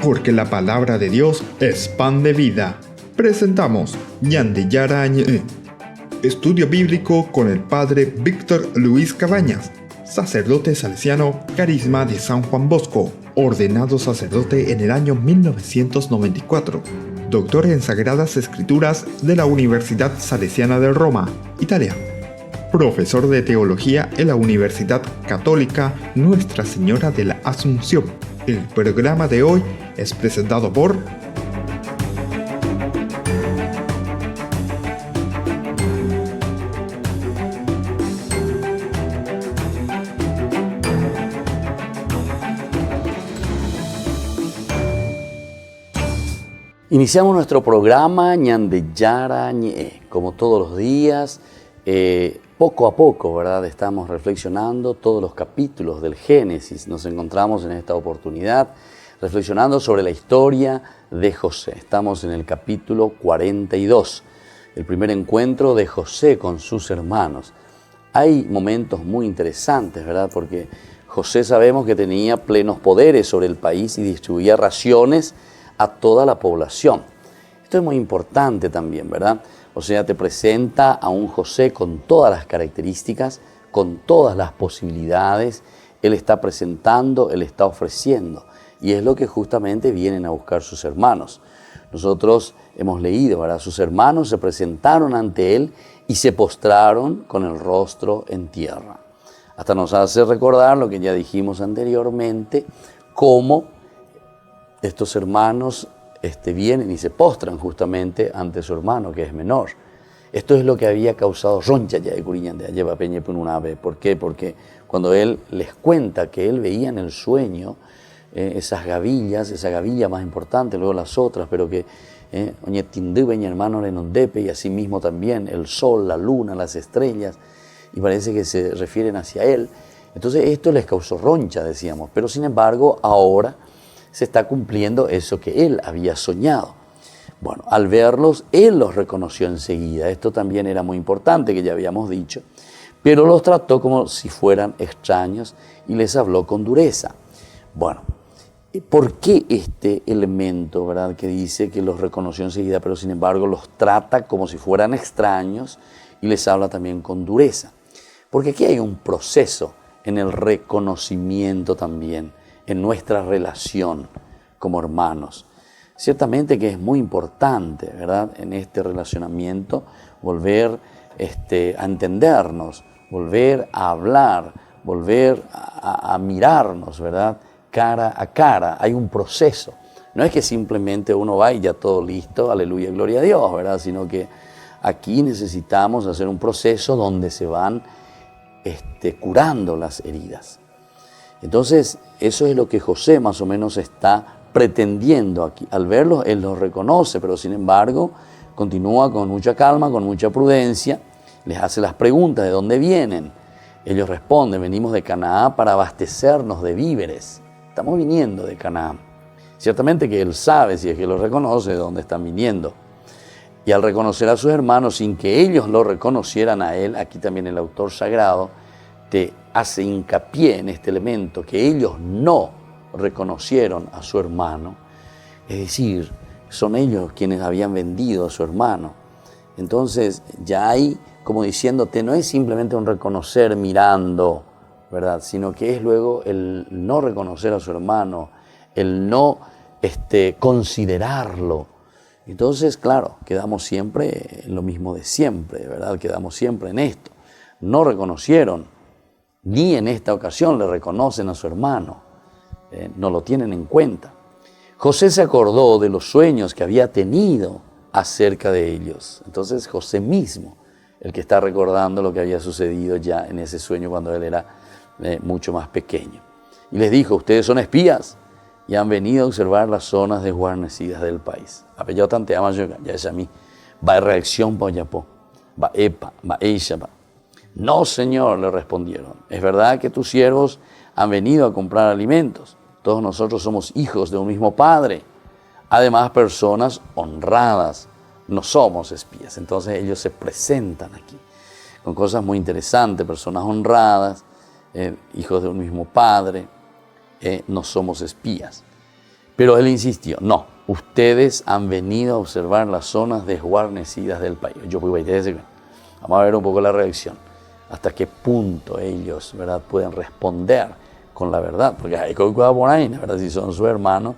Porque la palabra de Dios es pan de vida. Presentamos Ñande Yarañe, estudio bíblico con el padre Víctor Luis Cabañas, sacerdote salesiano, Carisma de San Juan Bosco, ordenado sacerdote en el año 1994, doctor en Sagradas Escrituras de la Universidad Salesiana de Roma, Italia, profesor de teología en la Universidad Católica Nuestra Señora de la Asunción. El programa de hoy es presentado por Iniciamos nuestro programa Ñande Yarañe, como todos los días, poco a poco, ¿verdad? Estamos reflexionando todos los capítulos del Génesis. Nos encontramos en esta oportunidad reflexionando sobre la historia de José. Estamos en el capítulo 42, el primer encuentro de José con sus hermanos. Hay momentos muy interesantes, ¿verdad? Porque José sabemos que tenía plenos poderes sobre el país y distribuía raciones a toda la población. Esto es muy importante también, ¿verdad? O sea, te presenta a un José con todas las características, con todas las posibilidades. Él está presentando, él está ofreciendo. Y es lo que justamente vienen a buscar sus hermanos. Nosotros hemos leído, ¿verdad? Sus hermanos se presentaron ante él y se postraron con el rostro en tierra. Hasta nos hace recordar lo que ya dijimos anteriormente, cómo estos hermanos vienen y se postran justamente ante su hermano, que es menor. Esto es lo que había causado roncha ya de Curiñán de lleva Peña por una vez. ¿Por qué? Porque cuando él les cuenta que él veía en el sueño esas gavillas, esa gavilla más importante, luego las otras, pero que oñe tindube mi hermano Lenondepe, y así mismo también el sol, la luna, las estrellas, y parece que se refieren hacia él. Entonces esto les causó roncha, decíamos, pero sin embargo ahora se está cumpliendo eso que él había soñado. Bueno, al verlos, él los reconoció enseguida. Esto también era muy importante, que ya habíamos dicho, pero los trató como si fueran extraños y les habló con dureza. Bueno, ¿por qué este elemento, verdad, que dice que los reconoció enseguida, pero sin embargo los trata como si fueran extraños y les habla también con dureza? Porque aquí hay un proceso en el reconocimiento también, en nuestra relación como hermanos. Ciertamente que es muy importante, ¿verdad?, en este relacionamiento volver a entendernos, volver a hablar, volver a mirarnos, ¿verdad?, cara a cara. Hay un proceso. No es que simplemente uno va y ya todo listo, aleluya, gloria a Dios, ¿verdad?, sino que aquí necesitamos hacer un proceso donde se van curando las heridas. Entonces, eso es lo que José más o menos está pretendiendo aquí. Al verlos, él los reconoce, pero sin embargo, continúa con mucha calma, con mucha prudencia, les hace las preguntas de dónde vienen. Ellos responden, venimos de Canaán para abastecernos de víveres. Estamos viniendo de Canaán. Ciertamente que él sabe, si es que los reconoce, de dónde están viniendo. Y al reconocer a sus hermanos, sin que ellos lo reconocieran a él, aquí también el autor sagrado te hace hincapié en este elemento, que ellos no reconocieron a su hermano, es decir, son ellos quienes habían vendido a su hermano. Entonces ya hay, como diciéndote, no es simplemente un reconocer mirando, ¿verdad?, sino que es luego el no reconocer a su hermano, el no considerarlo. Entonces, claro, quedamos siempre en lo mismo de siempre, ¿verdad?, quedamos siempre en esto. No reconocieron, ni en esta ocasión le reconocen a su hermano, no lo tienen en cuenta. José se acordó de los sueños que había tenido acerca de ellos. Entonces José mismo, el que está recordando lo que había sucedido ya en ese sueño cuando él era mucho más pequeño. Y les dijo, ustedes son espías y han venido a observar las zonas desguarnecidas del país. Apello tante ama yo, ya es a mí, va reacción pa yapo, va epa, va eisha, va. No, Señor, le respondieron, es verdad que tus siervos han venido a comprar alimentos. Todos nosotros somos hijos de un mismo Padre. Además, personas honradas, no somos espías. Entonces ellos se presentan aquí con cosas muy interesantes, personas honradas, hijos de un mismo Padre, no somos espías. Pero él insistió, no, ustedes han venido a observar las zonas desguarnecidas del país. Vamos a ver un poco la reacción. Hasta qué punto ellos, ¿verdad?, pueden responder con la verdad. Porque hay que por ahí, ¿verdad?, si son sus hermanos,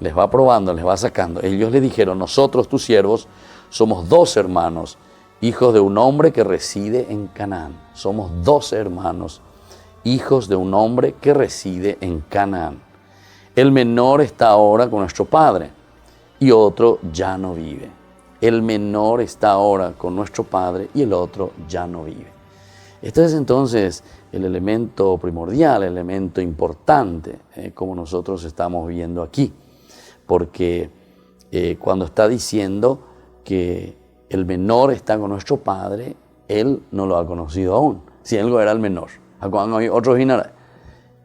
les va probando, les va sacando. Ellos le dijeron, nosotros, tus siervos, somos 2 hermanos, hijos de un hombre que reside en Canaán. Somos 2 hermanos, hijos de un hombre que reside en Canaán. El menor está ahora con nuestro padre y otro ya no vive. El menor está ahora con nuestro padre y el otro ya no vive. Este es entonces el elemento primordial, el elemento importante, como nosotros estamos viendo aquí. Porque cuando está diciendo que el menor está con nuestro padre, él no lo ha conocido aún. Si él era el menor, otro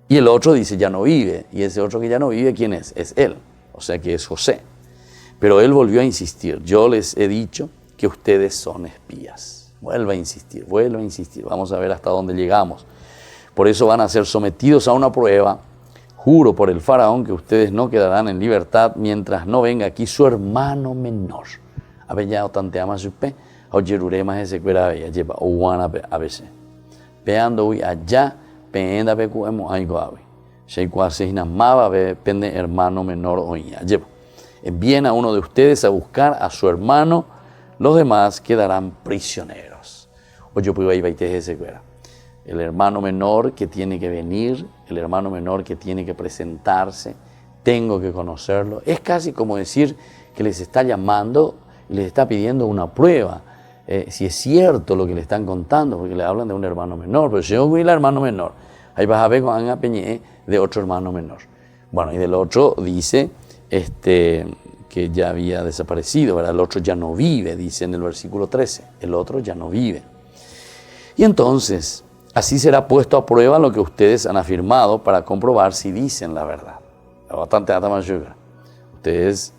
y el otro dice ya no vive, y ese otro que ya no vive, ¿quién es? Es él, o sea que es José. Pero él volvió a insistir, yo les he dicho que ustedes son espías. Vuelve a insistir, vamos a ver hasta dónde llegamos. Por eso van a ser sometidos a una prueba. Juro por el faraón que ustedes no quedarán en libertad mientras no venga aquí su hermano menor. Allá hermano menor. Envíen a uno de ustedes a buscar a su hermano, los demás quedarán prisioneros. El hermano menor que tiene que venir, el hermano menor que tiene que presentarse, tengo que conocerlo. Es casi como decir que les está llamando, les está pidiendo una prueba, si es cierto lo que le están contando, porque le hablan de un hermano menor, pero si yo voy al hermano menor, ahí vas a ver con Ana Peñé de otro hermano menor. Bueno, y del otro dice que ya había desaparecido, ¿verdad? El otro ya no vive, dice en el versículo 13, el otro ya no vive. Y entonces, así será puesto a prueba lo que ustedes han afirmado para comprobar si dicen la verdad. Ustedes,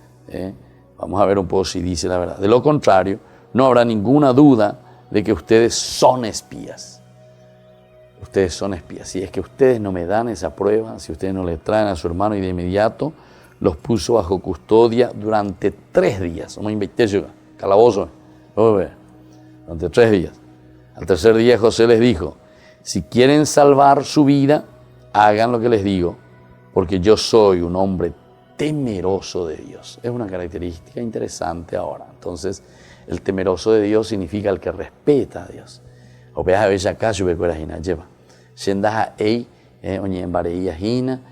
vamos a ver un poco si dice la verdad. De lo contrario, no habrá ninguna duda de que ustedes son espías. Ustedes son espías. Si es que ustedes no me dan esa prueba, si ustedes no le traen a su hermano y de inmediato los puso bajo custodia durante 3 días. Calabozo. Durante 3 días. Al tercer día José les dijo, si quieren salvar su vida, hagan lo que les digo, porque yo soy un hombre temeroso de Dios. Es una característica interesante ahora. Entonces, el temeroso de Dios significa el que respeta a Dios.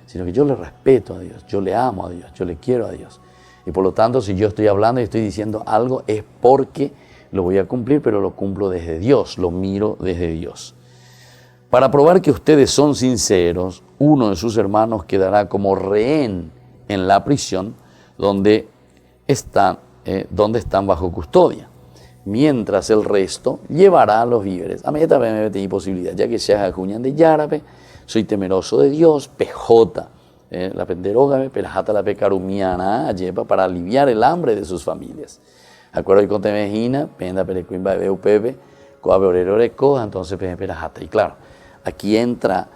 Sino que yo le respeto a Dios, yo le amo a Dios, yo le quiero a Dios. Y por lo tanto, si yo estoy hablando y estoy diciendo algo, es porque lo voy a cumplir, pero lo cumplo desde Dios, lo miro desde Dios. Para probar que ustedes son sinceros, uno de sus hermanos quedará como rehén en la prisión donde están bajo custodia, mientras el resto llevará los víveres. A mí también me tengo posibilidad, ya que se haga cuñan de Yárabe, soy temeroso de Dios, PJ, la penderoga, perajata la pecarumiana, lleva para aliviar el hambre de sus familias. Acuerdo con temejina, penda perecuimba de UPB, coabeoreroreco, entonces perajata. Y claro, aquí entra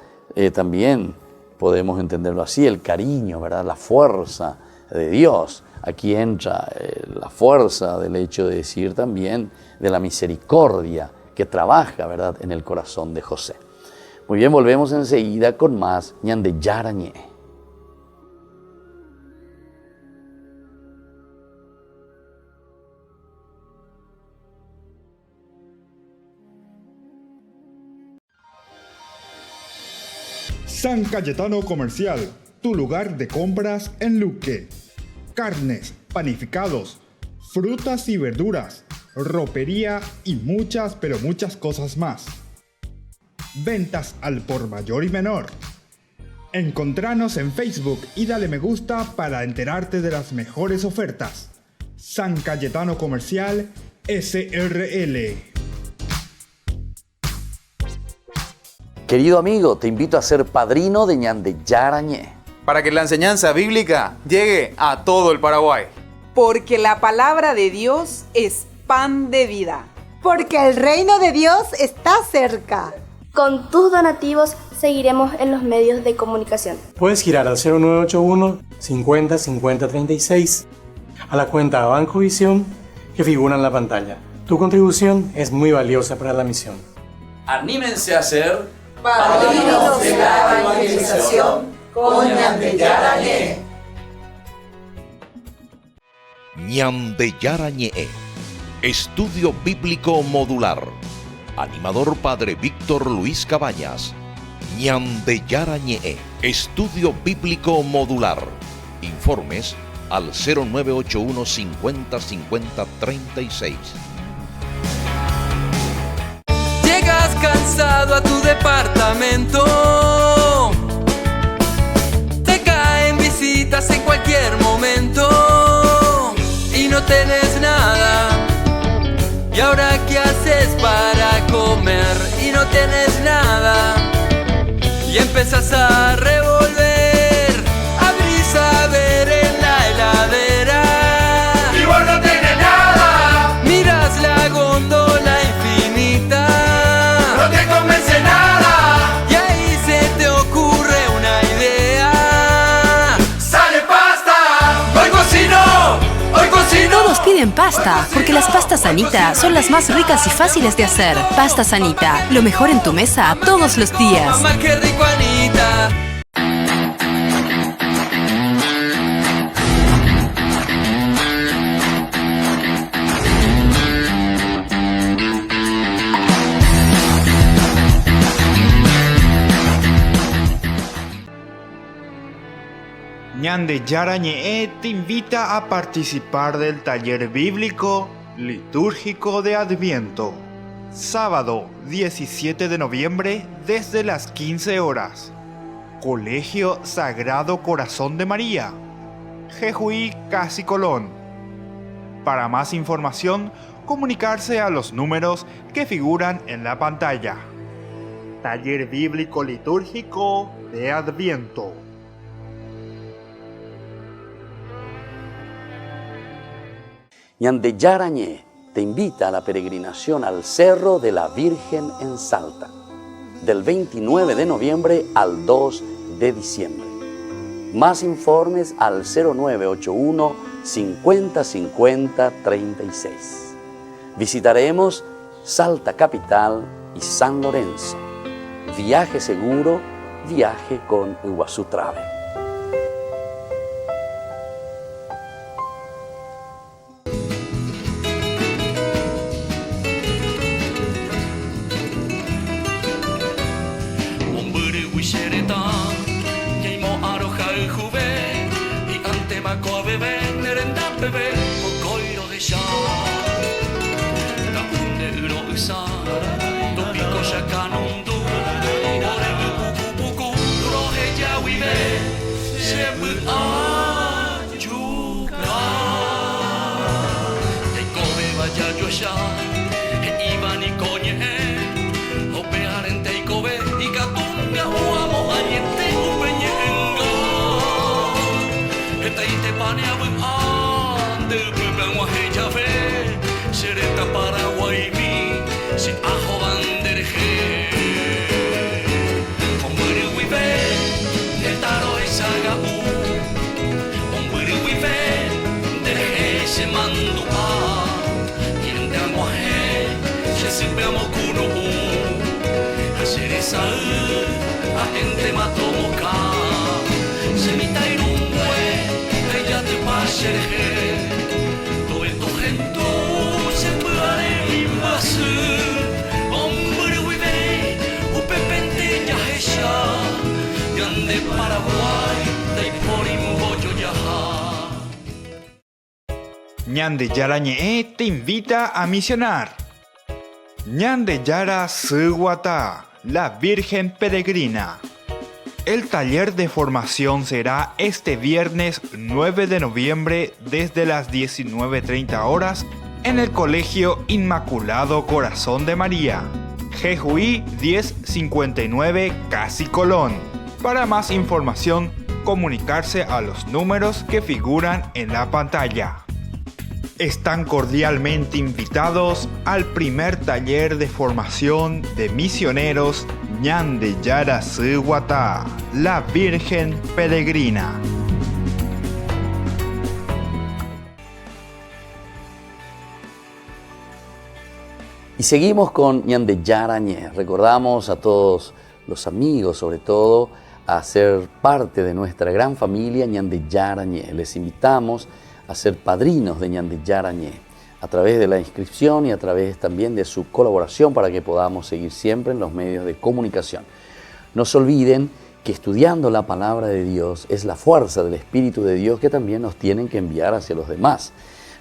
también, podemos entenderlo así, el cariño, ¿verdad? La fuerza de Dios. Aquí entra la fuerza del hecho de decir también de la misericordia que trabaja, ¿verdad?, en el corazón de José. Muy bien, volvemos enseguida con más ñande yarañé. San Cayetano Comercial, tu lugar de compras en Luque. Carnes, panificados, frutas y verduras, ropería y muchas, pero muchas cosas más. Ventas al por mayor y menor. Encontranos en Facebook y dale me gusta para enterarte de las mejores ofertas. San Cayetano Comercial SRL. Querido amigo, te invito a ser padrino de ñande yarañé, para que la enseñanza bíblica llegue a todo el Paraguay. Porque la palabra de Dios es pan de vida. Porque el reino de Dios está cerca. Con tus donativos seguiremos en los medios de comunicación. Puedes girar al 0981 50 50 36 a la cuenta Banco Visión que figura en la pantalla. Tu contribución es muy valiosa para la misión. Anímense a ser Padrinos de la evangelización con Ñande Yara Ñe. Ñande Yara Ñe. Estudio Bíblico Modular. Animador Padre Víctor Luis Cabañas. Ñande Yara Ñe. Estudio Bíblico Modular. Informes al 0981 50 50 36. Llegas cansado a tu departamento, te caen visitas en cualquier momento y no tenés nada. ¿Y ahora qué haces para comer? Y no tenés nada. Y empezás a revolver, abrís a ver en la heladera Y vos no tenés nada, miras la góndola infinita, no te convence nada. y ahí se te ocurre una idea. Sale pasta, hoy cocino, hoy cocino. Todos piden pasta, porque las pastas Anita son las más ricas y fáciles de hacer. Pastas Anita, lo mejor en tu mesa todos los días. Mamá, qué rico, Anita. Ñande Yara Ñe te invita a participar del taller bíblico litúrgico de Adviento. Sábado 17 de noviembre desde las 15 horas. Colegio Sagrado Corazón de María. Jejuí, Casi Colón. Para más información, comunicarse a los números que figuran en la pantalla. Taller bíblico litúrgico de Adviento. Ñande Yara Ñe te invita a la peregrinación al Cerro de la Virgen en Salta, del 29 de noviembre al 2 de diciembre. Más informes al 0981 50 50 36. Visitaremos Salta Capital y San Lorenzo. Viaje seguro, viaje con Iguazú Travel. Ñande Yara Ñe te invita a misionar. Ñande Yara Suguatá, la Virgen Peregrina. El taller de formación será este viernes 9 de noviembre desde las 19:30 horas en el Colegio Inmaculado Corazón de María, Jejuí 1059 Casi Colón. Para más información, comunicarse a los números que figuran en la pantalla. Están cordialmente invitados al primer taller de formación de misioneros Ñande Yara Suwata, la Virgen Peregrina. Y seguimos con Ñande Yara Ñe. Recordamos a todos los amigos, sobre todo, a ser parte de nuestra gran familia Ñande Yara Ñe. Les invitamos a ser padrinos de Ñande Yara Ñe a través de la inscripción y a través también de su colaboración para que podamos seguir siempre en los medios de comunicación. No se olviden que estudiando la palabra de Dios es la fuerza del Espíritu de Dios que también nos tienen que enviar hacia los demás.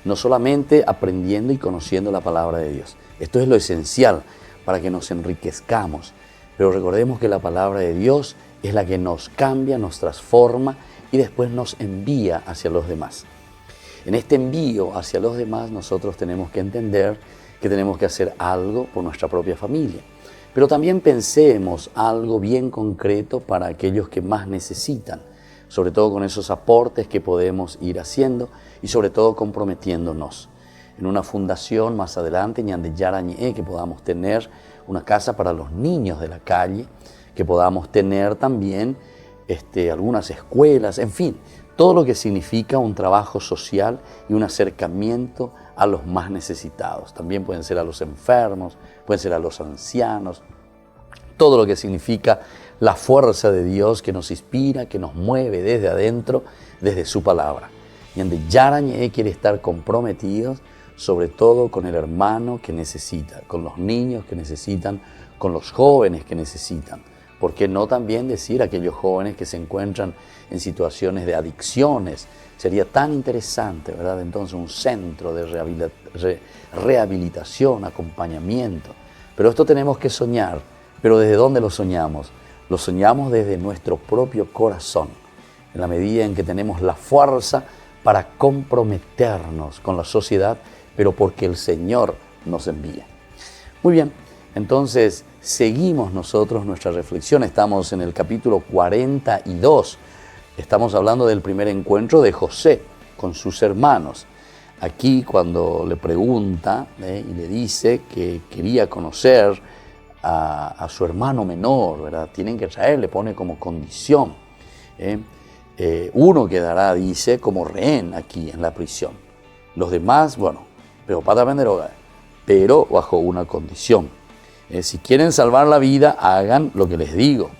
No solamente aprendiendo y conociendo la palabra de Dios. Esto es lo esencial para que nos enriquezcamos. Pero recordemos que la palabra de Dios es la que nos cambia, nos transforma y después nos envía hacia los demás. En este envío hacia los demás nosotros tenemos que entender que tenemos que hacer algo por nuestra propia familia. Pero también pensemos algo bien concreto para aquellos que más necesitan, sobre todo con esos aportes que podemos ir haciendo y sobre todo comprometiéndonos. En una fundación más adelante, Ñande Yara Ñe, que podamos tener una casa para los niños de la calle, que podamos tener también algunas escuelas, en fin, todo lo que significa un trabajo social y un acercamiento a los más necesitados. También pueden ser a los enfermos, pueden ser a los ancianos, todo lo que significa la fuerza de Dios que nos inspira, que nos mueve desde adentro, desde su palabra. Ñande Yara Ñe quiere estar comprometidos sobre todo con el hermano que necesita, con los niños que necesitan, con los jóvenes que necesitan. ¿Por qué no también decir a aquellos jóvenes que se encuentran en situaciones de adicciones? Sería tan interesante, ¿verdad? Entonces un centro de rehabilitación, acompañamiento. Pero esto tenemos que soñar. ¿Pero desde dónde lo soñamos? Lo soñamos desde nuestro propio corazón, en la medida en que tenemos la fuerza para comprometernos con la sociedad, pero porque el Señor nos envía. Muy bien, entonces seguimos nosotros nuestra reflexión. Estamos en el capítulo 42. Estamos hablando del primer encuentro de José con sus hermanos. Aquí cuando le pregunta y le dice que quería conocer a su hermano menor, ¿verdad? Tienen que traer, le pone como condición. Uno quedará, dice, como rehén aquí en la prisión. Los demás, bueno, pero bajo una condición. Si quieren salvar la vida, hagan lo que les digo,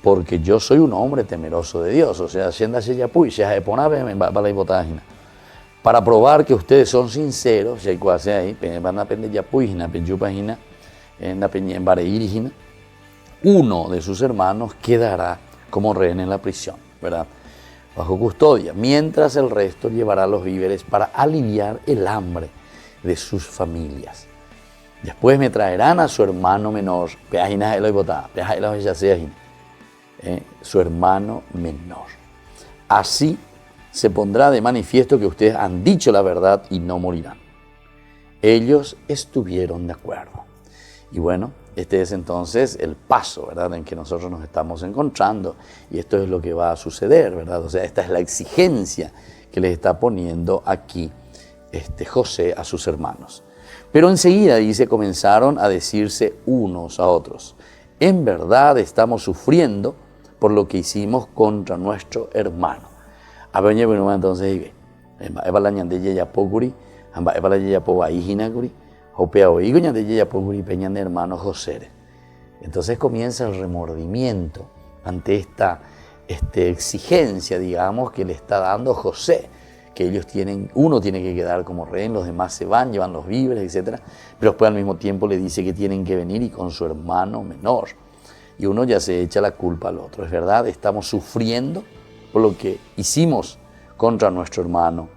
porque yo soy un hombre temeroso de Dios. O sea, para probar que ustedes son sinceros, uno de sus hermanos quedará como rehén en la prisión, ¿verdad? Bajo custodia, mientras el resto llevará los víveres para aliviar el hambre de sus familias. Después me traerán a su hermano menor, su hermano menor. Así se pondrá de manifiesto que ustedes han dicho la verdad y no morirán. Ellos estuvieron de acuerdo. Y bueno, este es entonces el paso, ¿verdad?, en que nosotros nos estamos encontrando, y esto es lo que va a suceder, ¿verdad? O sea, esta es la exigencia que les está poniendo aquí José a sus hermanos. Pero enseguida, dice, comenzaron a decirse unos a otros: en verdad estamos sufriendo por lo que hicimos contra nuestro hermano. Entonces, entonces comienza el remordimiento ante esta exigencia, digamos, que le está dando José, que ellos uno tiene que quedar como rehén, los demás se van, llevan los víveres, etc. Pero después al mismo tiempo le dice que tienen que venir y con su hermano menor. Y uno ya se echa la culpa al otro. Es verdad, estamos sufriendo por lo que hicimos contra nuestro hermano,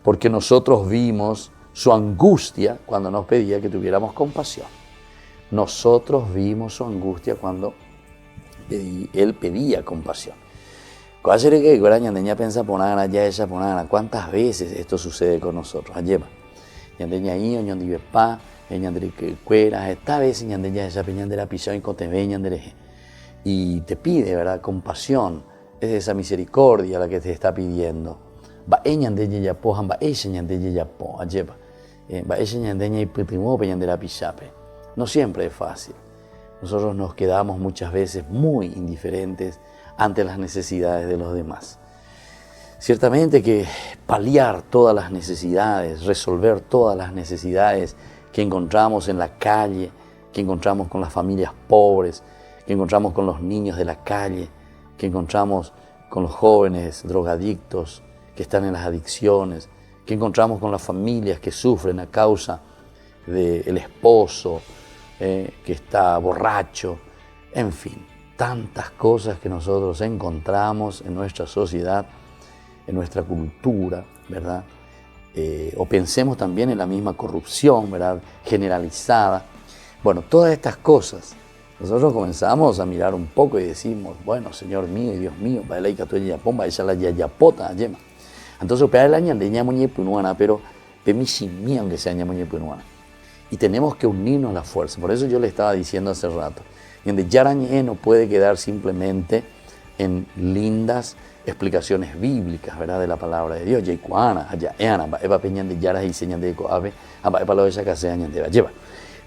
porque nosotros vimos su angustia cuando nos pedía que tuviéramos compasión. Nosotros vimos su angustia cuando él pedía compasión. ¿Cuántas veces esto sucede con nosotros? Y te pide, ¿verdad?, compasión. Es esa misericordia la que te está pidiendo. No siempre es fácil, nosotros nos quedamos muchas veces muy indiferentes ante las necesidades de los demás. Ciertamente que paliar todas las necesidades, resolver todas las necesidades que encontramos en la calle, que encontramos con las familias pobres, que encontramos con los niños de la calle, que encontramos con los jóvenes drogadictos que están en las adicciones, que encontramos con las familias que sufren a causa del esposo que está borracho, en fin, tantas cosas que nosotros encontramos en nuestra sociedad, en nuestra cultura, ¿verdad? O pensemos también en la misma corrupción, ¿verdad? Generalizada. Bueno, todas estas cosas, nosotros comenzamos a mirar un poco y decimos, bueno, Señor mío y Dios mío, entonces, pero aunque sea y tenemos que unirnos a la fuerza. Por eso yo le estaba diciendo hace rato, Ñande Yara Ñe no puede quedar simplemente en lindas explicaciones bíblicas, ¿verdad?, de la palabra de Dios.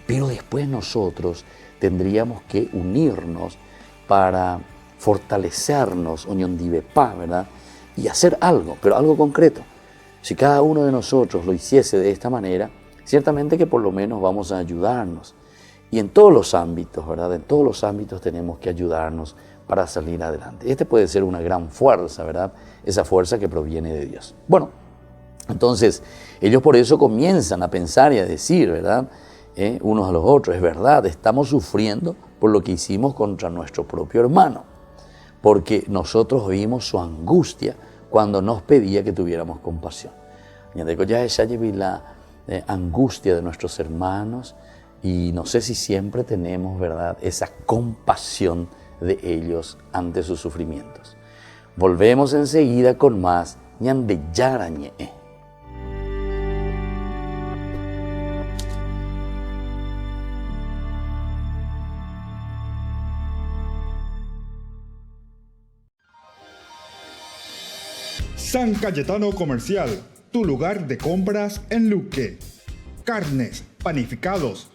Pero después nosotros tendríamos que unirnos para fortalecernos, ¿verdad?, y hacer algo, pero algo concreto. Si cada uno de nosotros lo hiciese de esta manera, ciertamente que por lo menos vamos a ayudarnos. Y en todos los ámbitos, ¿verdad?, en todos los ámbitos tenemos que ayudarnos para salir adelante. Este puede ser una gran fuerza, ¿verdad?, esa fuerza que proviene de Dios. Bueno, entonces ellos por eso comienzan a pensar y a decir, ¿verdad?, unos a los otros, es verdad, estamos sufriendo por lo que hicimos contra nuestro propio hermano, porque nosotros vimos su angustia cuando nos pedía que tuviéramos compasión. La angustia de nuestros hermanos, y no sé si siempre tenemos, ¿verdad?, esa compasión de ellos ante sus sufrimientos. Volvemos enseguida con más Ñande Yara Ñe. San Cayetano Comercial, tu lugar de compras en Luque. Carnes, panificados,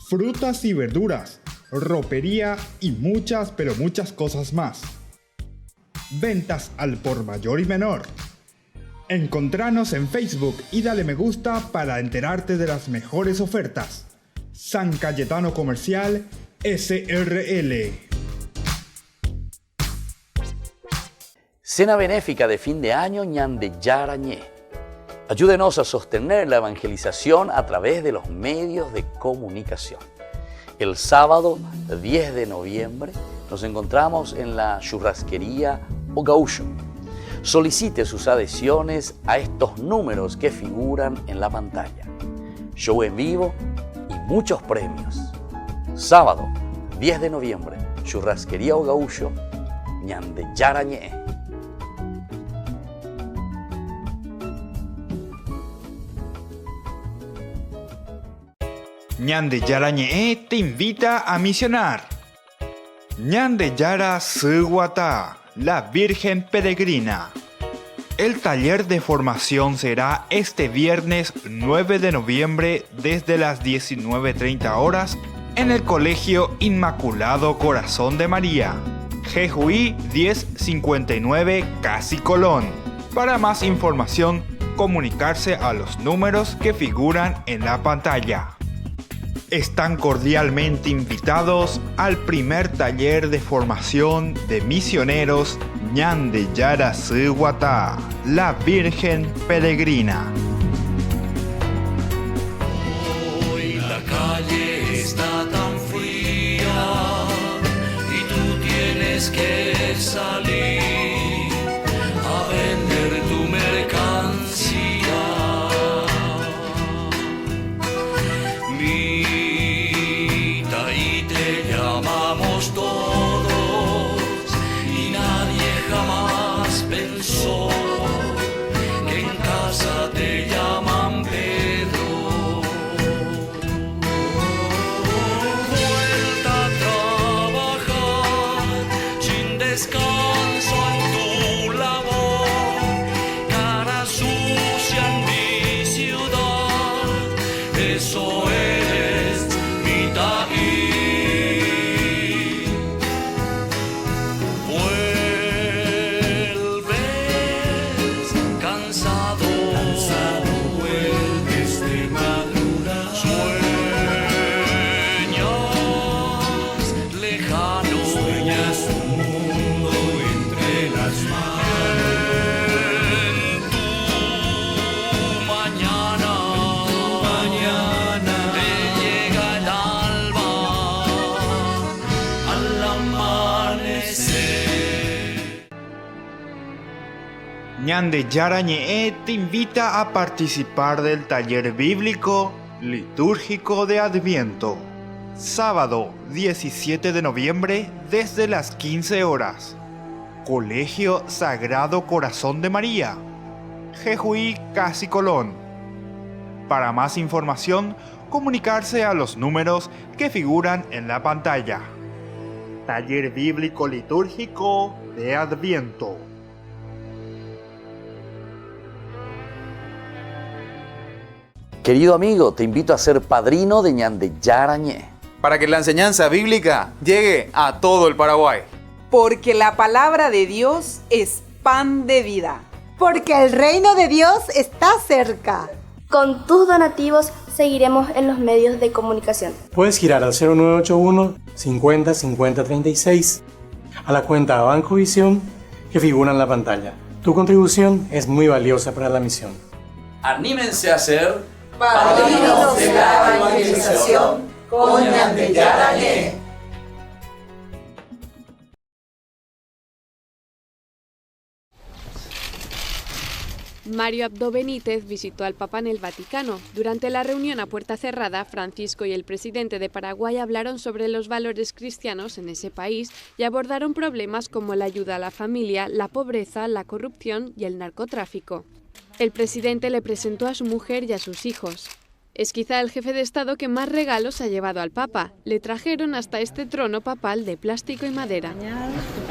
frutas y verduras, ropería y muchas, pero muchas cosas más. Ventas al por mayor y menor. Encontranos en Facebook y dale me gusta para enterarte de las mejores ofertas. San Cayetano Comercial, SRL. Cena benéfica de fin de año Ñande Yara Ñe. Ayúdenos a sostener la evangelización a través de los medios de comunicación. El sábado 10 de noviembre nos encontramos en la churrasquería O Gaúcho. Solicite sus adhesiones a estos números que figuran en la pantalla. Show en vivo y muchos premios. Sábado 10 de noviembre, churrasquería O Gaúcho, Ñande Yara Ñe. Ñande Yara Ñe te invita a misionar. Ñande Yara Suguata, la Virgen Peregrina. El taller de formación será este viernes 9 de noviembre desde las 19:30 horas en el Colegio Inmaculado Corazón de María, Jejuí 1059 Casi Colón. Para más información, comunicarse a los números que figuran en la pantalla. Están cordialmente invitados al primer taller de formación de misioneros Ñande Yara Suguata, la Virgen Peregrina. Hoy la calle está tan fría y tú tienes que salir a vender tu mercancía. Y te llamamos todos y nadie jamás pensó que en casa te llaman Pedro. Vuelta a trabajar sin descanso. Ñande Yarañe te invita a participar del taller bíblico litúrgico de Adviento. Sábado 17 de noviembre desde las 15 horas. Colegio Sagrado Corazón de María, Jejuí, Casi Colón. Para más información, comunicarse a los números que figuran en la pantalla. Taller Bíblico Litúrgico de Adviento. Querido amigo, te invito a ser padrino de Ñande Yarañe, para que la enseñanza bíblica llegue a todo el Paraguay. Porque la palabra de Dios es pan de vida. Porque el reino de Dios está cerca. Con tus donativos seguiremos en los medios de comunicación. Puedes girar al 0981 50 50 36 a la cuenta Banco Visión que figura en la pantalla. Tu contribución es muy valiosa para la misión. Anímense a ser Padrinos de la evangelización con Ñande Yarañe. Mario Abdo Benítez visitó al Papa en el Vaticano. Durante la reunión a puerta cerrada, Francisco y el presidente de Paraguay hablaron sobre los valores cristianos en ese país y abordaron problemas como la ayuda a la familia, la pobreza, la corrupción y el narcotráfico. El presidente le presentó a su mujer y a sus hijos. Es quizá el jefe de Estado que más regalos ha llevado al Papa. Le trajeron hasta este trono papal de plástico y madera.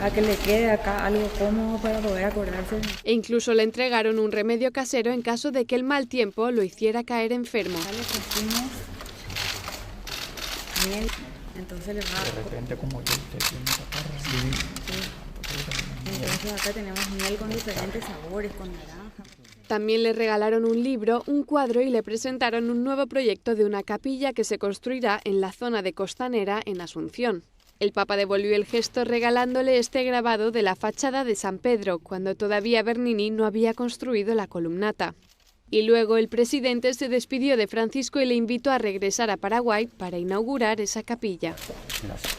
A que le quede acá algo cómodo para poder acordarse. E incluso le entregaron un remedio casero en caso de que el mal tiempo lo hiciera caer enfermo. Le pusimos miel, entonces le va. De repente como yo usted tiene catarro. Sí. Entonces acá tenemos miel con diferentes sabores, con naranja. También le regalaron un libro, un cuadro y le presentaron un nuevo proyecto de una capilla que se construirá en la zona de Costanera, en Asunción. El Papa devolvió el gesto regalándole este grabado de la fachada de San Pedro, cuando todavía Bernini no había construido la columnata. Y luego el presidente se despidió de Francisco y le invitó a regresar a Paraguay para inaugurar esa capilla. Gracias.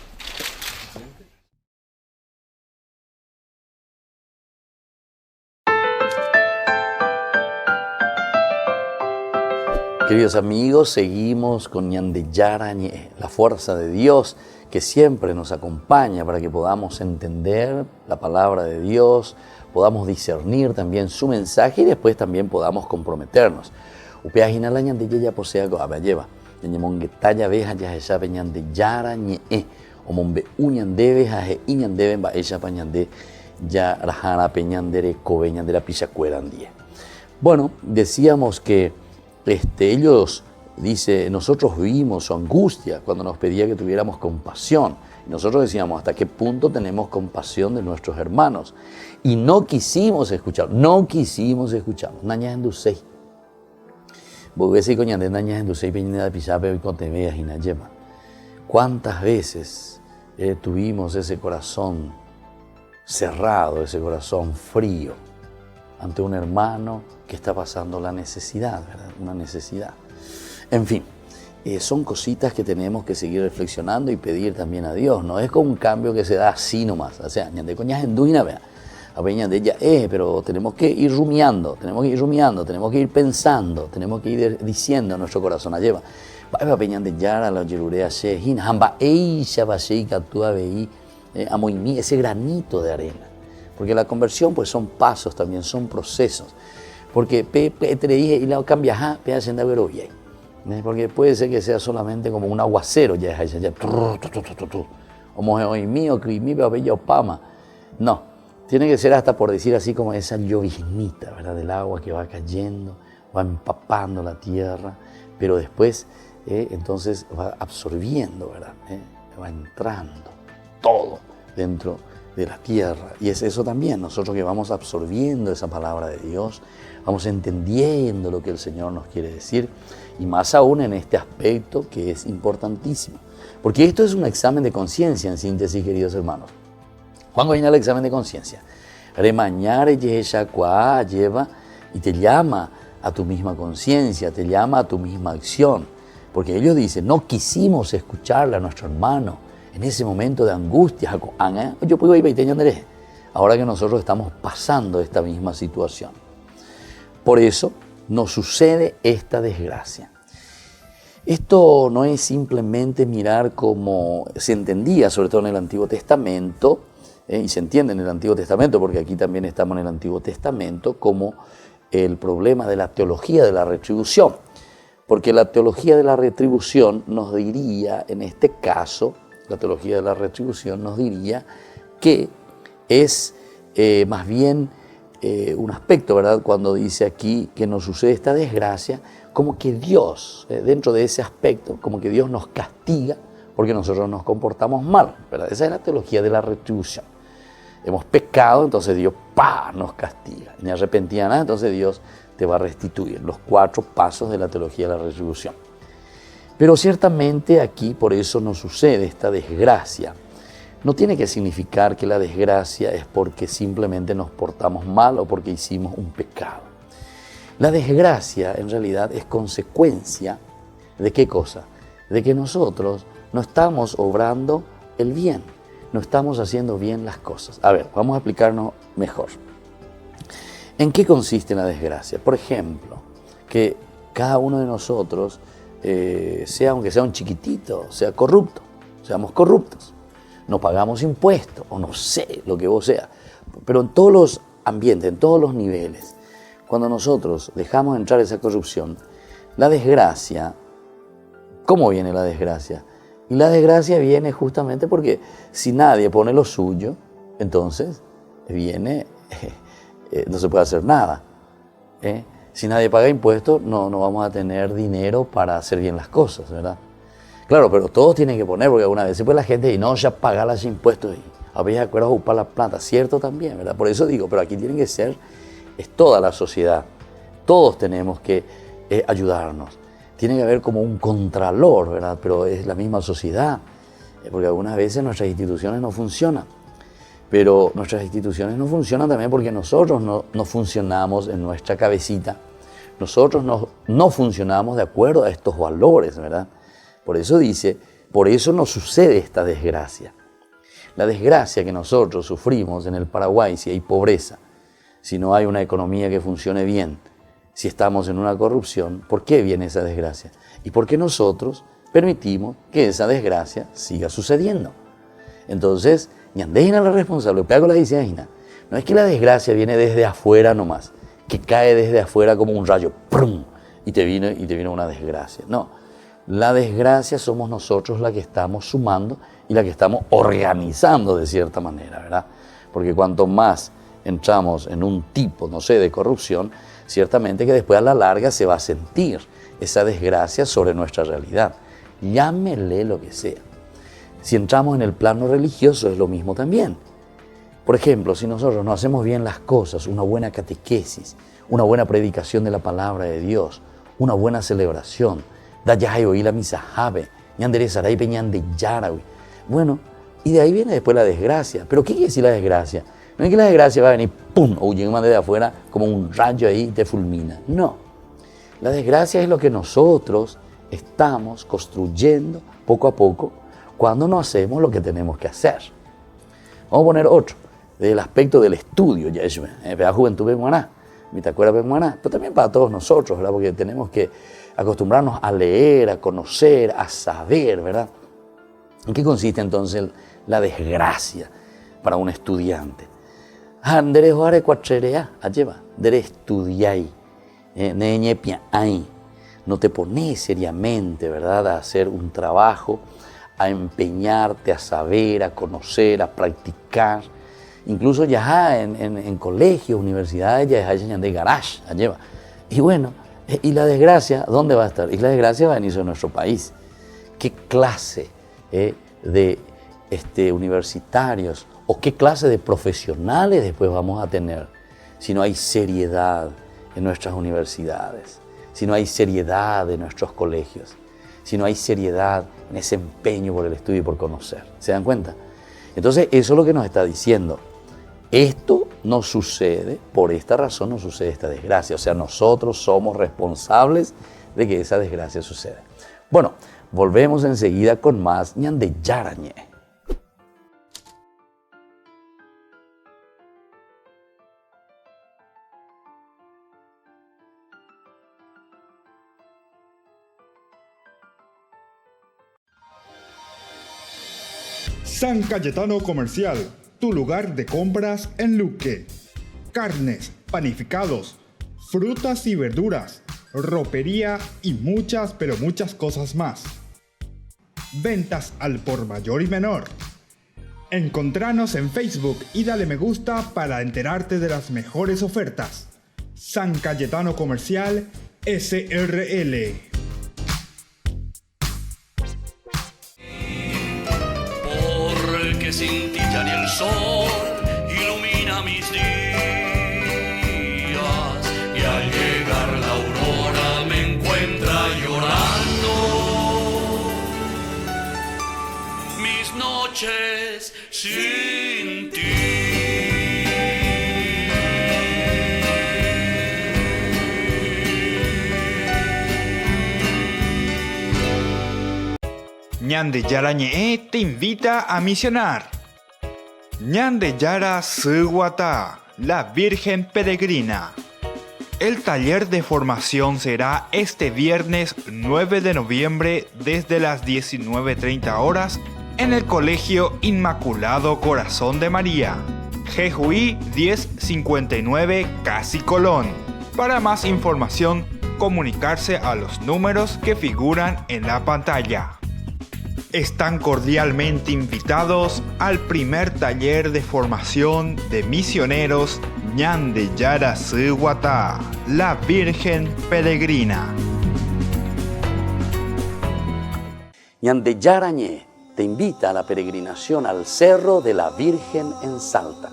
Queridos amigos, seguimos con Ñande Yarañe, la fuerza de Dios que siempre nos acompaña para que podamos entender la palabra de Dios, podamos discernir también su mensaje y después también podamos comprometernos. Upeajina la Ñande Yaya posea go abayeva, Ñamonge talla veja ya esa Ñande Yarañe, o monbe uñande veja je iñande ba esa pañande ya rajara peñandere cobeñande la pichacuerandie. Bueno, decíamos que ellos, dice, nosotros vimos su angustia cuando nos pedía que tuviéramos compasión. Y nosotros decíamos, ¿hasta qué punto tenemos compasión de nuestros hermanos? Y no quisimos escuchar. Nañas endusei. Bogese coñande nañas endusei peñada pisape y conteveas y nayema. ¿Cuántas veces tuvimos ese corazón cerrado, ese corazón frío ante un hermano que está pasando la necesidad, ¿verdad? Una necesidad. En fin, son cositas que tenemos que seguir reflexionando y pedir también a Dios. No es como un cambio que se da así nomás. O sea, ñande coñas en duina, vea. A peña de ella, pero tenemos que ir rumiando, tenemos que ir pensando, tenemos que ir diciendo a nuestro corazón a lleva. Va peña de yara la yerurea shehin, hamba eisha basheika tua vei amoimi, ese granito de arena. Porque la conversión pues son pasos también, son procesos. Porque y la cambia porque puede ser que sea solamente como un aguacero ya no, tiene que ser hasta por decir así como esa lloviznita, ¿verdad? Del agua que va cayendo, va empapando la tierra, pero después entonces va absorbiendo, ¿verdad? Va entrando todo dentro de la tierra. Y es eso también, nosotros que vamos absorbiendo esa palabra de Dios, vamos entendiendo lo que el Señor nos quiere decir, y más aún en este aspecto que es importantísimo. Porque esto es un examen de conciencia, en síntesis, queridos hermanos. ¿Cuándo viene el examen de conciencia? Remañar lleva y te llama a tu misma conciencia, te llama a tu misma acción. Porque ellos dicen, no quisimos escucharle a nuestro hermano en ese momento de angustia. Yo puedo ir a ahora que nosotros estamos pasando esta misma situación. Por eso nos sucede esta desgracia. Esto no es simplemente mirar como se entendía, sobre todo en el Antiguo Testamento, y se entiende en el Antiguo Testamento, porque aquí también estamos en el Antiguo Testamento, como el problema de la teología de la retribución. Porque la teología de la retribución nos diría, en este caso, la teología de la retribución nos diría que es más bien un aspecto, ¿verdad? Cuando dice aquí que nos sucede esta desgracia, como que Dios, dentro de ese aspecto, como que Dios nos castiga porque nosotros nos comportamos mal, ¿verdad? Esa es la teología de la retribución. Hemos pecado, entonces Dios nos castiga. Ni arrepentía nada, entonces Dios te va a restituir. Los 4 pasos de la teología de la retribución. Pero ciertamente aquí por eso nos sucede esta desgracia. No tiene que significar que la desgracia es porque simplemente nos portamos mal o porque hicimos un pecado. La desgracia en realidad es consecuencia de ¿qué cosa? De que nosotros no estamos obrando el bien, no estamos haciendo bien las cosas. A ver, vamos a explicarnos mejor. ¿En qué consiste la desgracia? Por ejemplo, que cada uno de nosotros, aunque sea un chiquitito, sea corrupto, seamos corruptos, no pagamos impuestos, o no sé, lo que vos sea, pero en todos los ambientes, en todos los niveles, cuando nosotros dejamos entrar esa corrupción, la desgracia, ¿cómo viene la desgracia? Y la desgracia viene justamente porque si nadie pone lo suyo, entonces viene, no se puede hacer nada. Si nadie paga impuestos, no vamos a tener dinero para hacer bien las cosas, ¿verdad? Claro, pero todos tienen que poner, porque alguna vez la gente dice, no, ya paga los impuestos y a veces acuerdas ocupar la plata. Cierto también, ¿verdad? Por eso digo, pero aquí tiene que ser, es toda la sociedad. Todos tenemos que ayudarnos. Tiene que haber como un contralor, ¿verdad? Pero es la misma sociedad, porque algunas veces nuestras instituciones no funcionan. Pero nuestras instituciones no funcionan también porque nosotros no funcionamos en nuestra cabecita. Nosotros no funcionamos de acuerdo a estos valores, ¿verdad? Por eso dice, por eso nos sucede esta desgracia. La desgracia que nosotros sufrimos en el Paraguay, si hay pobreza, si no hay una economía que funcione bien, si estamos en una corrupción, ¿por qué viene esa desgracia? Y porque nosotros permitimos que esa desgracia siga sucediendo. Entonces, ñandejina la responsable, pego la dice, no es que la desgracia viene desde afuera nomás, que cae desde afuera como un rayo, ¡prum! y te vino una desgracia. No, la desgracia somos nosotros la que estamos sumando y la que estamos organizando de cierta manera, ¿verdad? Porque cuanto más entramos en un tipo, no sé, de corrupción, ciertamente que después a la larga se va a sentir esa desgracia sobre nuestra realidad. Llámele lo que sea. Si entramos en el plano religioso es lo mismo también. Por ejemplo, si nosotros no hacemos bien las cosas, una buena catequesis, una buena predicación de la palabra de Dios, una buena celebración, la misa jave, bueno, y de ahí viene después la desgracia. ¿Pero qué quiere decir la desgracia? No es que la desgracia va a venir, ¡pum!, o llega de afuera como un rayo ahí y te fulmina. No, la desgracia es lo que nosotros estamos construyendo poco a poco cuando no hacemos lo que tenemos que hacer. Vamos a poner otro, del aspecto del estudio, la juventud peruana, pero también para todos nosotros, ¿verdad? Porque tenemos que acostumbrarnos a leer, a conocer, a saber, ¿verdad? ¿En qué consiste entonces la desgracia para un estudiante? No te pones seriamente, ¿verdad?, a hacer un trabajo, a empeñarte, a saber, a conocer, a practicar. Incluso ya en colegios, universidades, ya hay de garage, lleva. Y bueno, y la desgracia, ¿dónde va a estar? Y la desgracia va a venir sobre nuestro país. ¿Qué clase de universitarios o qué clase de profesionales después vamos a tener si no hay seriedad en nuestras universidades, si no hay seriedad en nuestros colegios, si no hay seriedad en ese empeño por el estudio y por conocer? ¿Se dan cuenta? Entonces, eso es lo que nos está diciendo. Esto no sucede, por esta razón no sucede esta desgracia. O sea, nosotros somos responsables de que esa desgracia suceda. Bueno, volvemos enseguida con más ñande yarañe. San Cayetano Comercial, tu lugar de compras en Luque. Carnes, panificados, frutas y verduras, ropería y muchas, pero muchas cosas más. Ventas al por mayor y menor. Encontranos en Facebook y dale me gusta para enterarte de las mejores ofertas. San Cayetano Comercial SRL. Porque sin ti ya ni el sol ilumina mis días, y al llegar la aurora me encuentra llorando. Mis noches sin ti. Ñande Yara Ñe'e te invita a misionar. Ñande Yara Suguata, la Virgen Peregrina. El taller de formación será este viernes 9 de noviembre desde las 19:30 horas en el Colegio Inmaculado Corazón de María, Jejuí 1059 Casi Colón. Para más información, comunicarse a los números que figuran en la pantalla. Están cordialmente invitados al primer taller de formación de misioneros Ñande Yara Suguata, la Virgen Peregrina. Ñande Yara Ñe'e te invita a la peregrinación al Cerro de la Virgen en Salta,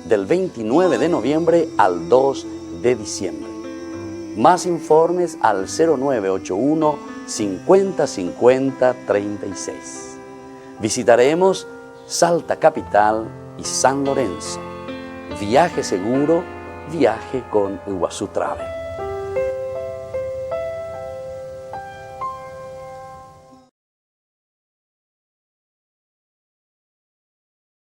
del 29 de noviembre al 2 de diciembre. Más informes al 0981 50 50 36. Visitaremos Salta Capital y San Lorenzo. Viaje seguro, viaje con Iguazú Travel.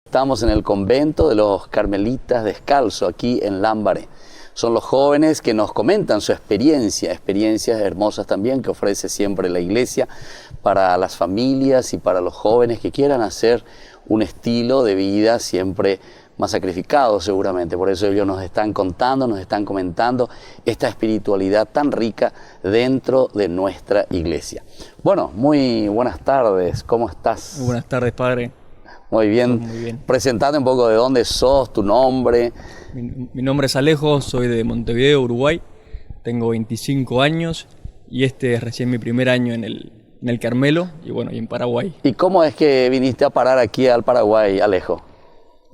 Estamos en el convento de los Carmelitas Descalzo, aquí en Lambaré. Son los jóvenes que nos comentan su experiencias hermosas también que ofrece siempre la iglesia para las familias y para los jóvenes que quieran hacer un estilo de vida siempre más sacrificado seguramente. Por eso ellos nos están contando, nos están comentando esta espiritualidad tan rica dentro de nuestra iglesia. Bueno, muy buenas tardes, ¿cómo estás? Muy buenas tardes, padre. Muy bien. Muy bien. Presentate un poco de dónde sos, tu nombre. Mi nombre es Alejo, soy de Montevideo, Uruguay. Tengo 25 años y este es recién mi primer año en el Carmelo y bueno, y en Paraguay. ¿Y cómo es que viniste a parar aquí al Paraguay, Alejo?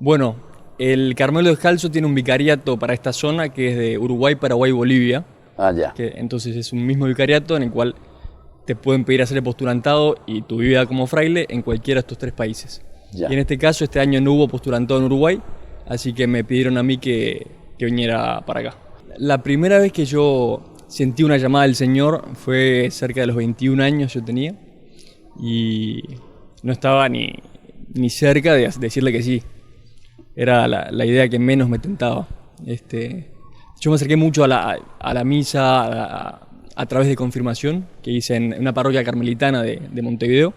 Bueno, el Carmelo Descalzo tiene un vicariato para esta zona que es de Uruguay, Paraguay y Bolivia. Ah, ya. Entonces es un mismo vicariato en el cual te pueden pedir hacer el postulantado y tu vida como fraile en cualquiera de estos tres países. Ya. Y en este caso, este año no hubo postulantado en Uruguay, así que me pidieron a mí que viniera para acá. La primera vez que yo sentí una llamada del Señor fue cerca de los 21 años yo tenía y no estaba ni cerca de decirle que sí. Era la idea que menos me tentaba. Yo me acerqué mucho a la misa a través de confirmación que hice en una parroquia carmelitana de Montevideo.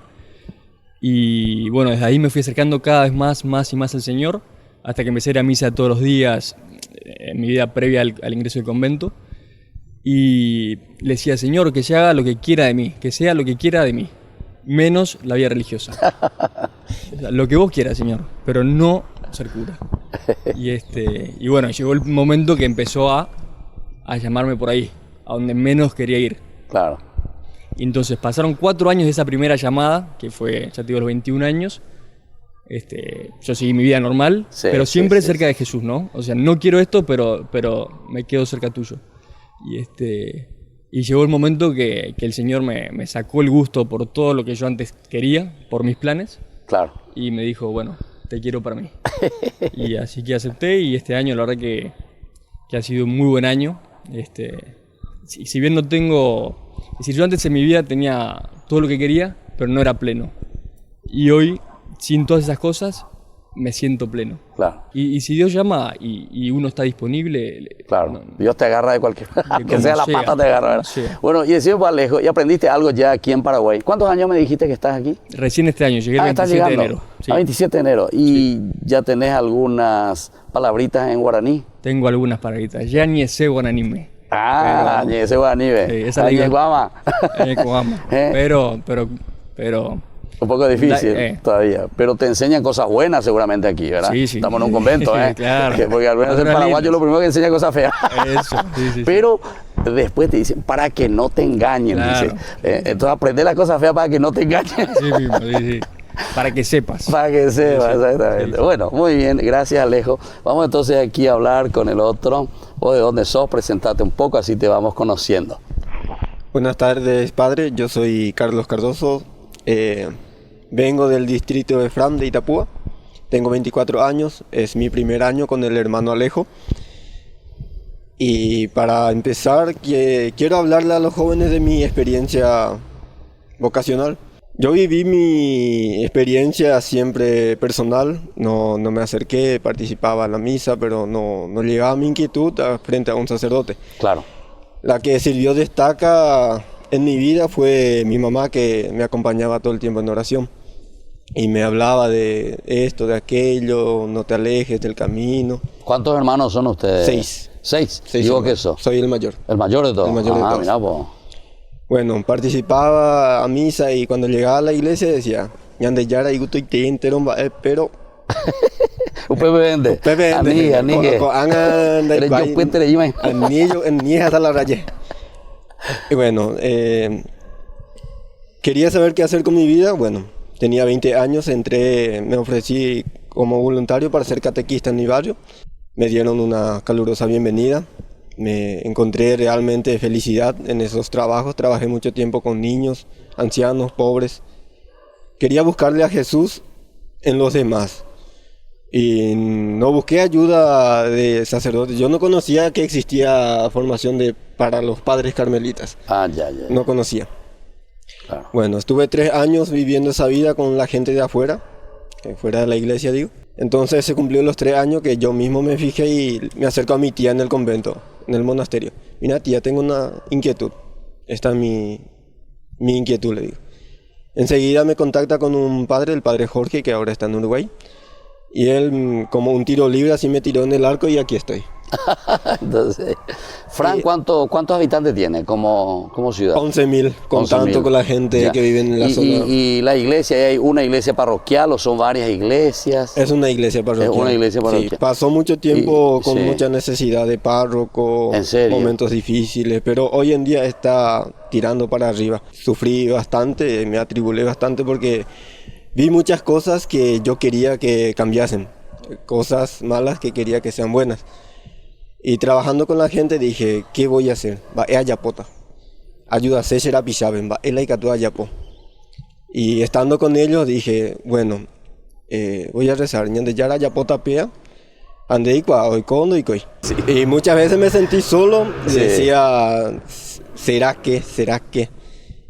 Y bueno, desde ahí me fui acercando cada vez más y más al Señor, hasta que empecé a ir a misa todos los días en mi vida previa al ingreso del convento. Y le decía, Señor, que se haga lo que quiera de mí, que sea lo que quiera de mí, menos la vida religiosa. O sea, lo que vos quieras, Señor, pero no ser cura. Y bueno, llegó el momento que empezó a llamarme por ahí, a donde menos quería ir. Claro. Y entonces pasaron 4 años de esa primera llamada, que fue, ya te digo, los 21 años. Yo seguí mi vida normal, Sí, pero siempre sí, cerca de Jesús, ¿no? O sea, no quiero esto, pero me quedo cerca tuyo. Y llegó el momento que el Señor me sacó el gusto por todo lo que yo antes quería, por mis planes. Claro. Y me dijo, bueno, te quiero para mí. Y así que acepté, y este año la verdad que ha sido un muy buen año. Si bien no tengo... Es decir, yo antes en mi vida tenía todo lo que quería, pero no era pleno. Y hoy, sin todas esas cosas, me siento pleno. Claro. Y si Dios llama y uno está disponible... Claro, Dios te agarra de cualquier... que sea la sea, pata te agarra, ¿verdad? sea. Bueno, y decimos para Alejo, ¿y aprendiste algo ya aquí en Paraguay? ¿Cuántos años me dijiste que estás aquí? Recién este año, llegué el estás 27 de llegando. enero. Sí. 27 de enero. ¿Y ya tenés algunas palabritas en guaraní? Tengo algunas palabritas. Ya ni ese guananime. Ah, ni ese guanibe. Sí, esa la digo. Guama. Pero... Un poco difícil todavía, pero te enseñan cosas buenas seguramente aquí, ¿verdad? Sí, sí. Estamos en un convento, ¿eh? Claro. Porque al menos el paraguayo lo primero que enseña cosas feas. Eso, sí. Pero después te dicen, para que no te engañen, Claro. dice. Entonces aprender las cosas feas para que no te engañen. Sí mismo, sí. Para que sepas. Para que sepas, Sí, sí. exactamente. Sí. Bueno, muy bien, gracias Alejo. Vamos entonces aquí a hablar con el otro. O de dónde sos, presentate un poco, así te vamos conociendo. Buenas tardes, padre. Yo soy Carlos Cardoso. Vengo del distrito de Fram de Itapúa. Tengo 24 años. Es mi primer año con el hermano Alejo. Y para empezar, quiero hablarle a los jóvenes de mi experiencia vocacional. Yo viví mi experiencia siempre personal. No me acerqué, participaba en la misa, pero no llegaba mi inquietud frente a un sacerdote. Claro. La que sirvió de estaca en mi vida fue mi mamá, que me acompañaba todo el tiempo en oración. Y me hablaba de esto, de aquello, no te alejes del camino. ¿Cuántos hermanos son ustedes? 6. 6. Seis ¿Y vos hermanos. qué sos? Soy el mayor. ¿El mayor de todos? El mayor de todos. Mirá, po. Bueno, participaba a misa y cuando llegaba a la iglesia decía, ñande yara y gusto y te entero, pero... Usted vende. Anigue. Anillo hasta la raya. Y bueno, quería saber qué hacer con mi vida. Bueno, tenía 20 años, me ofrecí como voluntario para ser catequista en mi barrio. Me dieron una calurosa bienvenida. Me encontré realmente felicidad en esos trabajos. Trabajé mucho tiempo con niños, ancianos, pobres. Quería buscarle a Jesús en los demás. Y no busqué ayuda de sacerdotes. Yo no conocía que existía formación para los padres carmelitas. Ya. No conocía. Claro. Bueno, estuve 3 años viviendo esa vida con la gente de afuera, fuera de la iglesia, digo. Entonces se cumplió los 3 años que yo mismo me fijé y me acerco a mi tía en el convento, en el monasterio. Mira, tía, tengo una inquietud. Esta es mi inquietud, le digo. Enseguida me contacta con un padre, el padre Jorge, que ahora está en Uruguay. Y él, como un tiro libre, así me tiró en el arco y aquí estoy. Entonces, Fran, ¿cuántos habitantes tiene como ciudad? 11.000, contando con la gente que vive en la zona. ¿Y la iglesia, hay una iglesia parroquial o son varias iglesias? Es una iglesia parroquial. Es una iglesia parroquial. Sí, pasó mucho tiempo con mucha necesidad de párroco, momentos difíciles, pero hoy en día está tirando para arriba. Sufrí bastante, me atribulé bastante porque vi muchas cosas que yo quería que cambiasen, cosas malas que quería que sean buenas. Y trabajando con la gente dije, ¿qué voy a hacer? Va, ayapota. Ayuda a ser a pichaben, va, el aikatu ayapo. Y estando con ellos dije, bueno, voy a rezar, ñande yara ayapota pea, ande ikua, hoy kondo y koi. Y muchas veces me sentí solo, decía, ¿será que?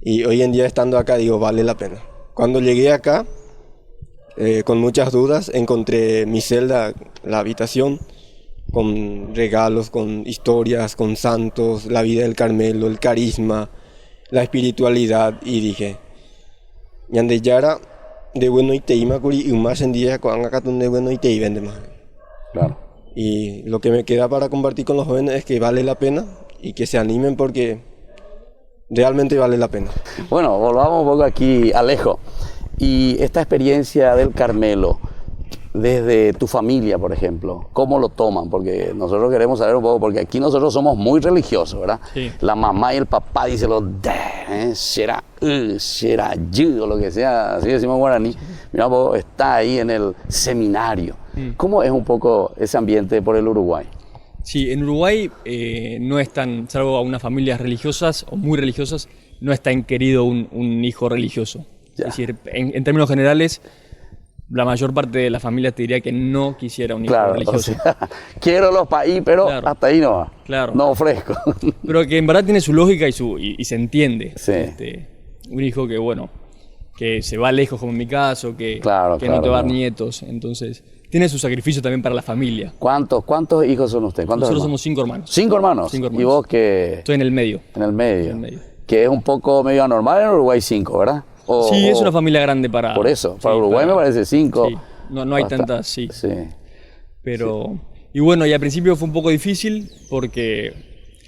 Y hoy en día estando acá digo, vale la pena. Cuando llegué acá, con muchas dudas, encontré mi celda, la habitación, con regalos, con historias, con santos, la vida del Carmelo, el carisma, la espiritualidad, y dije, ñande yara de bueno y te imakuri y más en día con acatun de bueno y te vende más. Claro. Y lo que me queda para compartir con los jóvenes es que vale la pena y que se animen porque realmente vale la pena. Bueno, volvamos un poco aquí, Alejo. Y esta experiencia del Carmelo, desde tu familia, por ejemplo, ¿cómo lo toman? Porque nosotros queremos saber un poco, porque aquí nosotros somos muy religiosos, ¿verdad? Sí. La mamá y el papá dicen será o lo que sea, así decimos en guaraní. Mira, vos está ahí en el seminario. ¿Cómo es un poco ese ambiente por el Uruguay? Sí, en Uruguay no es tan, salvo a unas familias religiosas o muy religiosas, no es tan querido un hijo religioso. Ya. Es decir, en términos generales, la mayor parte de la familia te diría que no quisiera un hijo religioso. O sea, quiero los país, pero hasta ahí no va. Claro. No ofrezco. Pero que en verdad tiene su lógica y se entiende. Sí. Un hijo que, bueno, que se va lejos, como en mi caso, que no te va a dar nietos. Entonces, tiene su sacrificio también para la familia. ¿Cuántos hijos son ustedes? Nosotros somos 5 hermanos. ¿5 hermanos? 5 hermanos. ¿Y vos qué? Estoy en el medio. En el medio. Que es un poco medio anormal en Uruguay 5, ¿verdad? Sí, es una familia grande para... Por eso, para Uruguay me parece 5. Sí, no hay tantas, sí. Pero... Y bueno, y al principio fue un poco difícil porque...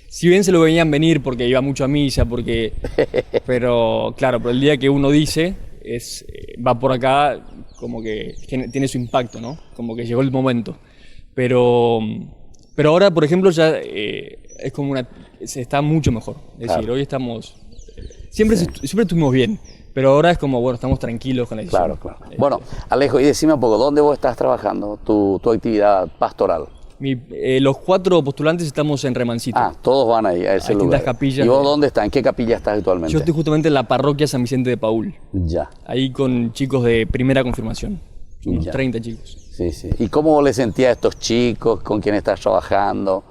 Si bien se lo veían venir porque iba mucho a misa, pero claro, pero el día que uno dice, va por acá, como que tiene su impacto, ¿no? Como que llegó el momento. Pero ahora, por ejemplo, ya es como se está mucho mejor. Es decir, hoy estamos... Siempre estuvimos bien, pero ahora es como, bueno, estamos tranquilos con la decisión. Claro. Bueno, Alejo, y decime un poco, ¿dónde vos estás trabajando tu actividad pastoral? Los 4 postulantes estamos en Remancito. Todos van ahí, a ese lugar. Capillas. ¿Y vos dónde estás? ¿En qué capilla estás actualmente? Yo estoy justamente en la parroquia San Vicente de Paúl. Ya. Ahí con chicos de primera confirmación. Unos 30 chicos. Sí. ¿Y cómo le sentías a estos chicos con quienes estás trabajando?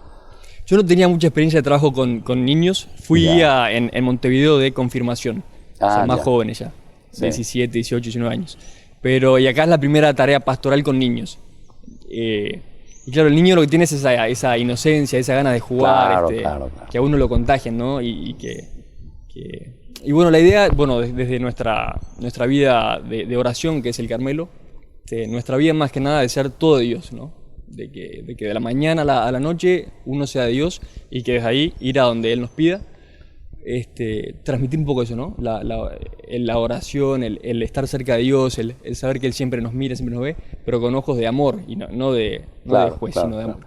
Yo no tenía mucha experiencia de trabajo con niños. Fui en Montevideo de confirmación. O sea, más jóvenes ya. 17, 18, 19 años. Y acá es la primera tarea pastoral con niños. Y claro, el niño lo que tiene es esa inocencia, esa gana de jugar, claro. Que a uno lo contagian, ¿no? Y bueno, la idea, desde nuestra vida de oración, que es el Carmelo, nuestra vida más que nada de ser todo de Dios, ¿no? De que de la mañana a la noche uno sea de Dios y que desde ahí ir a donde Él nos pida. Transmitir un poco eso, ¿no? La oración, el estar cerca de Dios, el saber que Él siempre nos mira, siempre nos ve, pero con ojos de amor y no de juez, sino de amor.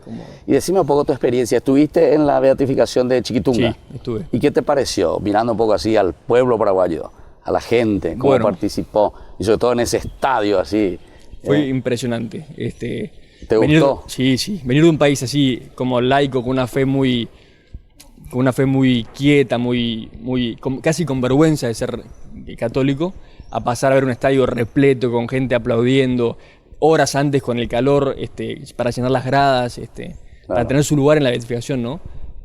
Y decime un poco tu experiencia. ¿Estuviste en la beatificación de Chiquitunga? Sí, estuve. ¿Y qué te pareció? Mirando un poco así al pueblo paraguayo, a la gente, cómo participó, y sobre todo en ese estadio así. Fue impresionante. ¿Te gustó? Sí. Venir de un país así, como laico, con una fe muy quieta, casi con vergüenza de ser católico, a pasar a ver un estadio repleto con gente aplaudiendo, horas antes con el calor para llenar las gradas, para tener su lugar en la beatificación, ¿no?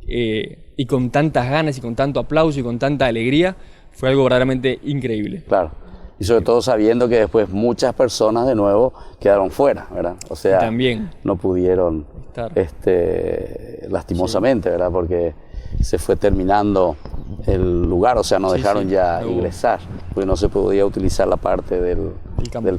Y con tantas ganas y con tanto aplauso y con tanta alegría, fue algo verdaderamente increíble. Claro. Y sobre todo sabiendo que después muchas personas de nuevo quedaron fuera, ¿verdad? O sea, también no pudieron estar. Lastimosamente, ¿verdad? Porque se fue terminando el lugar, o sea, no dejaron ya ingresar, porque no se podía utilizar la parte del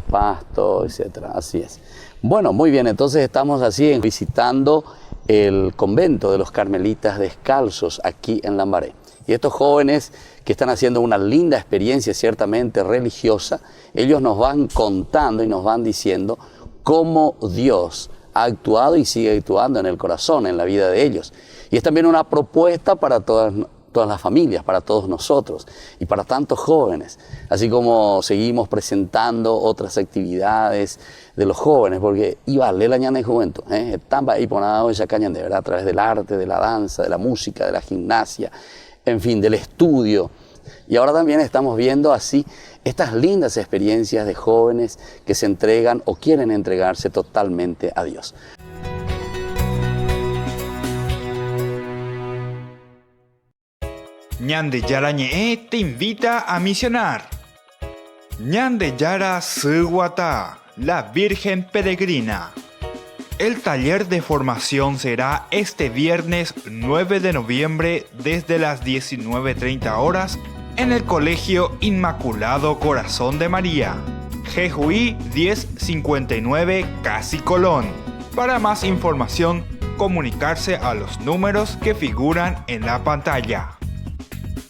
pasto, etcétera. Así es. Bueno, muy bien, entonces estamos así visitando el convento de los Carmelitas Descalzos aquí en Lambaré. Y estos jóvenes que están haciendo una linda experiencia ciertamente religiosa, ellos nos van contando y nos van diciendo cómo Dios ha actuado y sigue actuando en el corazón, en la vida de ellos. Y es también una propuesta para todas las familias, para todos nosotros y para tantos jóvenes. Así como seguimos presentando otras actividades de los jóvenes, porque iba la ñana de juventud, están ahí ponados esa caña de verdad, a través del arte, de la danza, de la música, de la gimnasia, en fin, del estudio. Y ahora también estamos viendo así estas lindas experiencias de jóvenes que se entregan o quieren entregarse totalmente a Dios. Ñande Yara Ñe'e te invita a misionar. Ñande Yara Suguata, la Virgen Peregrina. El taller de formación será este viernes 9 de noviembre desde las 19:30 horas en el Colegio Inmaculado Corazón de María, Jejuí 1059 Casi Colón. Para más información, comunicarse a los números que figuran en la pantalla.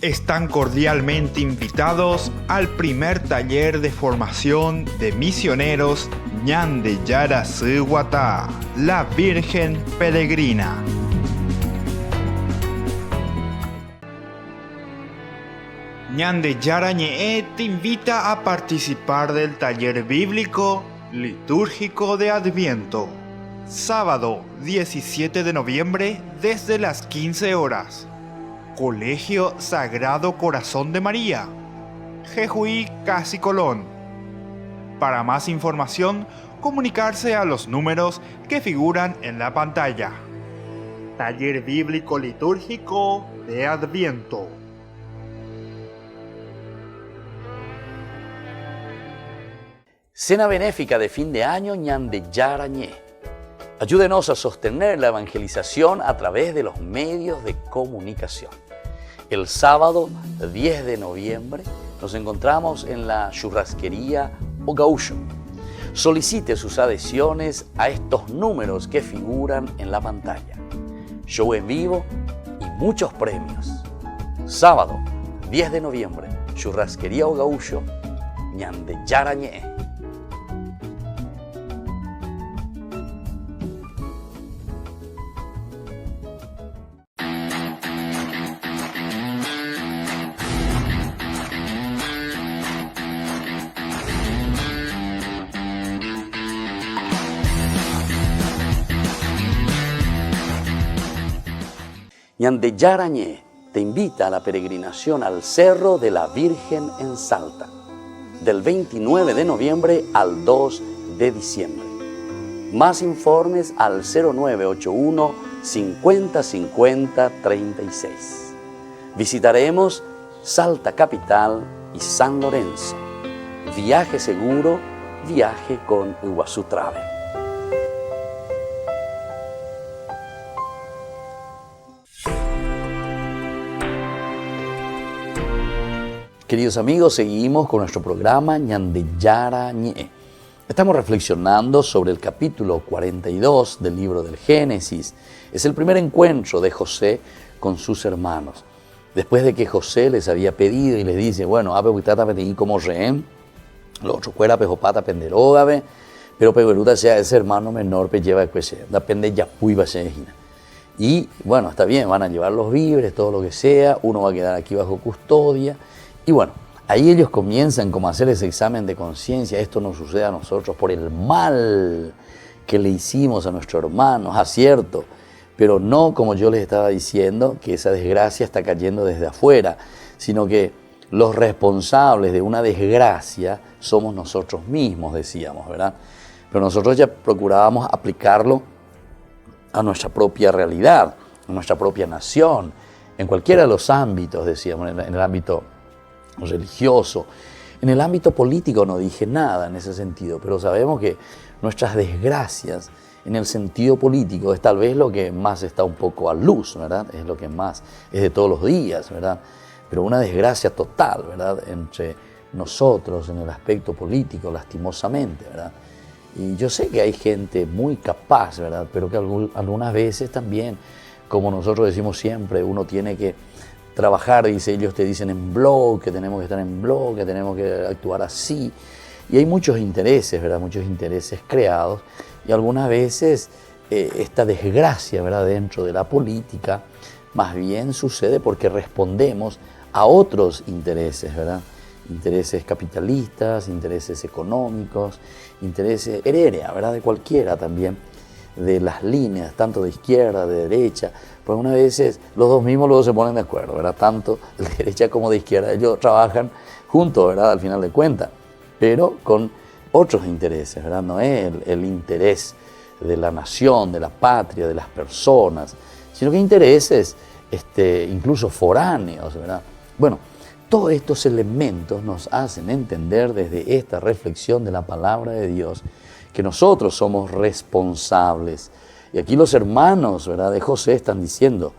Están cordialmente invitados al primer taller de formación de misioneros Ñande Yara Suguata, la Virgen Peregrina. Ñande Yara Ñe'e te invita a participar del taller bíblico litúrgico de Adviento, sábado 17 de noviembre desde las 15 horas. Colegio Sagrado Corazón de María, Jejuí Casi Colón. Para más información, comunicarse a los números que figuran en la pantalla. Taller Bíblico Litúrgico de Adviento. Cena benéfica de fin de año Ñande Yara Ñe. Ayúdenos a sostener la evangelización a través de los medios de comunicación. El sábado 10 de noviembre nos encontramos en la churrasquería Ogausho. Solicite sus adhesiones a estos números que figuran en la pantalla. Show en vivo y muchos premios. Sábado 10 de noviembre, churrasquería Ogausho, Ñande Yara Ñe. Ñande Yara Ñe te invita a la peregrinación al Cerro de la Virgen en Salta, del 29 de noviembre al 2 de diciembre. Más informes al 0981 50 50 36. Visitaremos Salta Capital y San Lorenzo. Viaje seguro, viaje con Iguazú Travel. Queridos amigos, seguimos con nuestro programa Ñande Yara Ñe. Estamos reflexionando sobre el capítulo 42 del libro del Génesis. Es el primer encuentro de José con sus hermanos. Después de que José les había pedido y les dice, bueno, ape huitata pedí como rehén, lo otro fuera pejopata penderógabe, pero pegueruta sea ese hermano menor pe lleva después, depende ya puy va a ser. Y bueno, está bien, van a llevar los víveres, todo lo que sea, uno va a quedar aquí bajo custodia. Y bueno, ahí ellos comienzan como a hacer ese examen de conciencia. Esto nos sucede a nosotros por el mal que le hicimos a nuestro hermano, acierto. Pero no como yo les estaba diciendo, que esa desgracia está cayendo desde afuera, sino que los responsables de una desgracia somos nosotros mismos, decíamos, ¿verdad? Pero nosotros ya procurábamos aplicarlo a nuestra propia realidad, a nuestra propia nación, en cualquiera de los ámbitos, decíamos, en el ámbito religioso. En el ámbito político no dije nada en ese sentido, pero sabemos que nuestras desgracias en el sentido político es tal vez lo que más está un poco a luz, ¿verdad? Es lo que más es de todos los días, ¿verdad? Pero una desgracia total, ¿verdad? Entre nosotros en el aspecto político, lastimosamente, ¿verdad? Y yo sé que hay gente muy capaz, ¿verdad? Pero que algunas veces también, como nosotros decimos siempre, uno tiene que trabajar, dice, ellos te dicen en blog, que tenemos que estar en blog, que tenemos que actuar así. Y hay muchos intereses, ¿verdad? Muchos intereses creados. Y algunas veces esta desgracia, ¿verdad? Dentro de la política, más bien sucede porque respondemos a otros intereses, ¿verdad? Intereses capitalistas, intereses económicos, intereses heredia, ¿verdad? De cualquiera también, de las líneas, tanto de izquierda, de derecha, pues unas veces los dos mismos luego se ponen de acuerdo, ¿verdad? Tanto de derecha como de izquierda, ellos trabajan juntos, ¿verdad? Al final de cuentas, pero con otros intereses, ¿verdad? No es el interés de la nación, de la patria, de las personas, sino que intereses incluso foráneos, ¿verdad? Bueno, todos estos elementos nos hacen entender desde esta reflexión de la palabra de Dios que nosotros somos responsables. Y aquí los hermanos, ¿verdad?, de José están diciendo,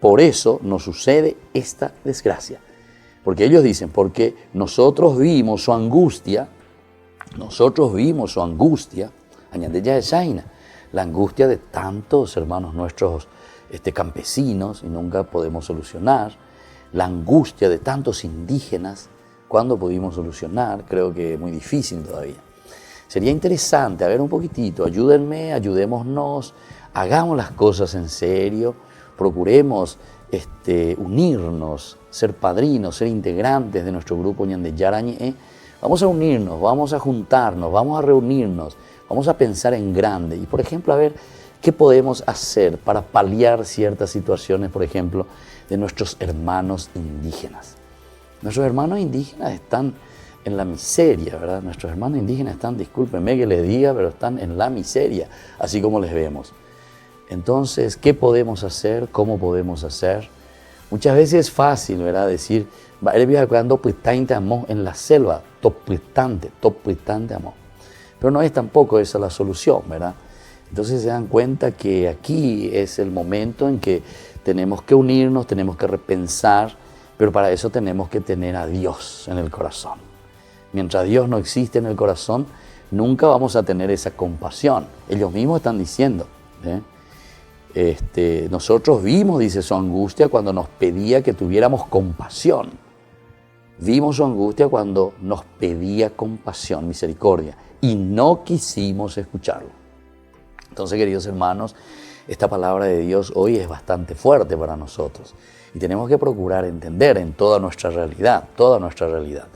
por eso nos sucede esta desgracia. Porque ellos dicen, porque nosotros vimos su angustia, añade ya Shaina, la angustia de tantos hermanos nuestros campesinos y nunca podemos solucionar, la angustia de tantos indígenas, ¿cuándo pudimos solucionar? Creo que es muy difícil todavía. Sería interesante, a ver un poquitito, ayúdenme, ayudémonos, hagamos las cosas en serio, procuremos unirnos, ser padrinos, ser integrantes de nuestro grupo Ñande Yara Ñe. Vamos a unirnos, vamos a juntarnos, vamos a reunirnos, vamos a pensar en grande y, por ejemplo, a ver qué podemos hacer para paliar ciertas situaciones, por ejemplo, de nuestros hermanos indígenas. Nuestros hermanos indígenas están en la miseria, ¿verdad? Nuestros hermanos indígenas están, discúlpenme que les diga, pero están en la miseria, así como les vemos. Entonces, ¿qué podemos hacer? ¿Cómo podemos hacer? Muchas veces es fácil, ¿verdad? Decir, cuando en la selva, topistante amo. Pero no es tampoco esa la solución, ¿verdad? Entonces se dan cuenta que aquí es el momento en que tenemos que unirnos, tenemos que repensar, pero para eso tenemos que tener a Dios en el corazón. Mientras Dios no existe en el corazón, nunca vamos a tener esa compasión. Ellos mismos están diciendo, nosotros vimos, dice, su angustia cuando nos pedía que tuviéramos compasión. Vimos su angustia cuando nos pedía compasión, misericordia, y no quisimos escucharlo. Entonces, queridos hermanos, esta palabra de Dios hoy es bastante fuerte para nosotros y tenemos que procurar entender en toda nuestra realidad, toda nuestra realidad.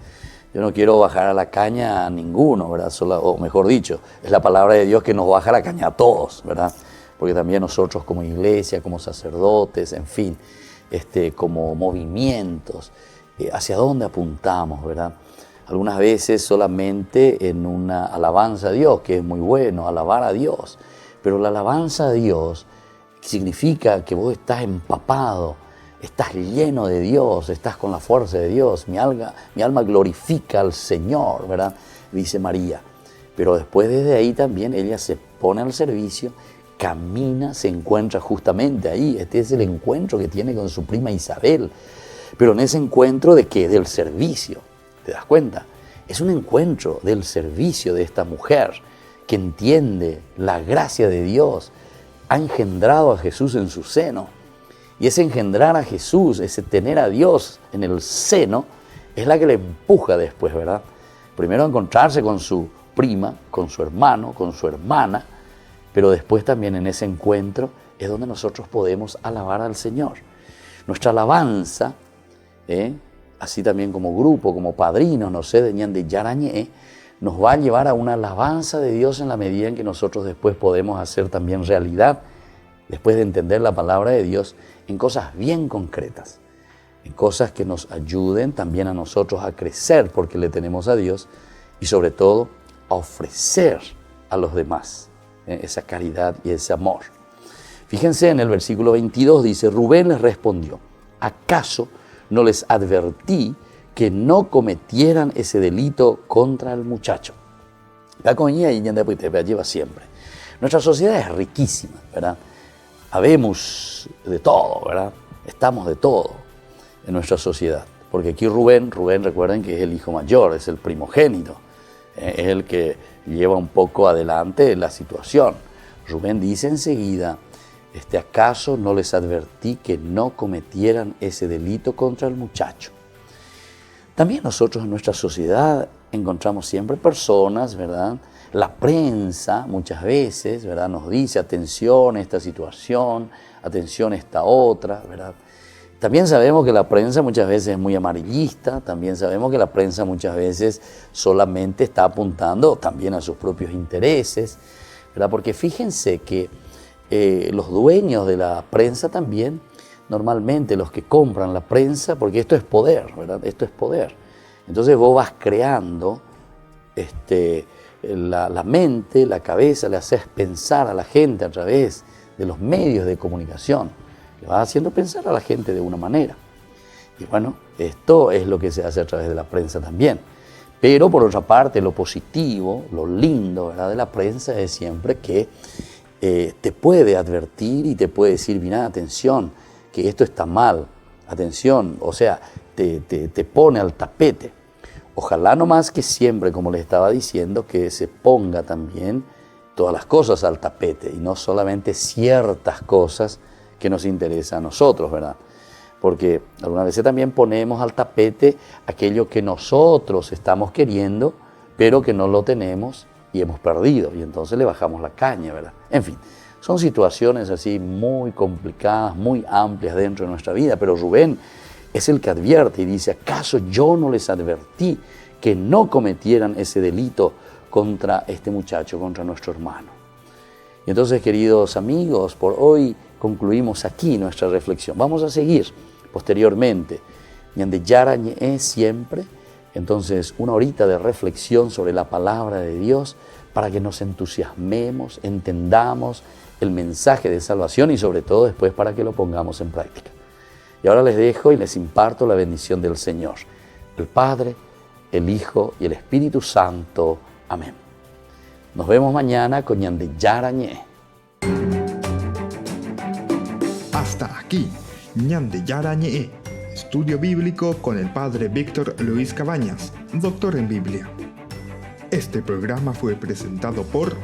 Yo no quiero bajar a la caña a ninguno, ¿verdad? O mejor dicho, es la palabra de Dios que nos baja la caña a todos, ¿verdad? Porque también nosotros como iglesia, como sacerdotes, en fin, como movimientos, hacia dónde apuntamos, ¿verdad? Algunas veces solamente en una alabanza a Dios, que es muy bueno, alabar a Dios. Pero la alabanza a Dios significa que vos estás empapado, estás lleno de Dios, estás con la fuerza de Dios. Mi alma glorifica al Señor, ¿verdad? Dice María. Pero después desde ahí también ella se pone al servicio, camina, se encuentra justamente ahí. Este es el encuentro que tiene con su prima Isabel. Pero en ese encuentro ¿de qué? Del servicio. ¿Te das cuenta? Es un encuentro del servicio de esta mujer que entiende la gracia de Dios, ha engendrado a Jesús en su seno. Y ese engendrar a Jesús, ese tener a Dios en el seno, es la que le empuja después, ¿verdad? Primero a encontrarse con su prima, con su hermano, con su hermana, pero después también en ese encuentro es donde nosotros podemos alabar al Señor. Nuestra alabanza, así también como grupo, como padrinos, no sé, de Ñande Yarañé, nos va a llevar a una alabanza de Dios en la medida en que nosotros después podemos hacer también realidad, después de entender la palabra de Dios, en cosas bien concretas, en cosas que nos ayuden también a nosotros a crecer porque le tenemos a Dios y sobre todo a ofrecer a los demás esa caridad y ese amor. Fíjense en el versículo 22 dice, Rubén les respondió, ¿acaso no les advertí que no cometieran ese delito contra el muchacho? La comunidad lleva siempre. Nuestra sociedad es riquísima, ¿verdad? Habemos de todo, ¿verdad? Estamos de todo en nuestra sociedad. Porque aquí Rubén, recuerden que es el hijo mayor, es el primogénito, es el que lleva un poco adelante la situación. Rubén dice enseguida, ¿acaso no les advertí que no cometieran ese delito contra el muchacho? También nosotros en nuestra sociedad encontramos siempre personas, ¿verdad? La prensa muchas veces, ¿verdad? Nos dice, atención a esta situación, atención a esta otra, ¿verdad? También sabemos que la prensa muchas veces es muy amarillista, también sabemos que la prensa muchas veces solamente está apuntando también a sus propios intereses, ¿verdad? Porque fíjense que los dueños de la prensa también, normalmente los que compran la prensa, porque esto es poder, ¿verdad? Esto es poder. Entonces vos vas creando la mente, la cabeza, le haces pensar a la gente a través de los medios de comunicación. Le vas haciendo pensar a la gente de una manera. Y bueno, esto es lo que se hace a través de la prensa también. Pero por otra parte, lo positivo, lo lindo, ¿verdad?, de la prensa es siempre que te puede advertir y te puede decir, mira, atención, que esto está mal, atención, o sea, te pone al tapete. Ojalá nomás que siempre, como les estaba diciendo, que se ponga también todas las cosas al tapete y no solamente ciertas cosas que nos interesan a nosotros, ¿verdad? Porque algunas veces también ponemos al tapete aquello que nosotros estamos queriendo, pero que no lo tenemos y hemos perdido, y entonces le bajamos la caña, ¿verdad? En fin, son situaciones así muy complicadas, muy amplias dentro de nuestra vida, pero Rubén es el que advierte y dice, ¿acaso yo no les advertí que no cometieran ese delito contra este muchacho, contra nuestro hermano? Y entonces, queridos amigos, por hoy concluimos aquí nuestra reflexión. Vamos a seguir posteriormente. Ñande Yarañé siempre. Entonces, una horita de reflexión sobre la palabra de Dios para que nos entusiasmemos, entendamos el mensaje de salvación y sobre todo después para que lo pongamos en práctica. Y ahora les dejo y les imparto la bendición del Señor, el Padre, el Hijo y el Espíritu Santo. Amén. Nos vemos mañana con Ñande Yarañé. Hasta aquí, Ñande Yarañé, estudio bíblico con el padre Víctor Luis Cabañas, doctor en Biblia. Este programa fue presentado por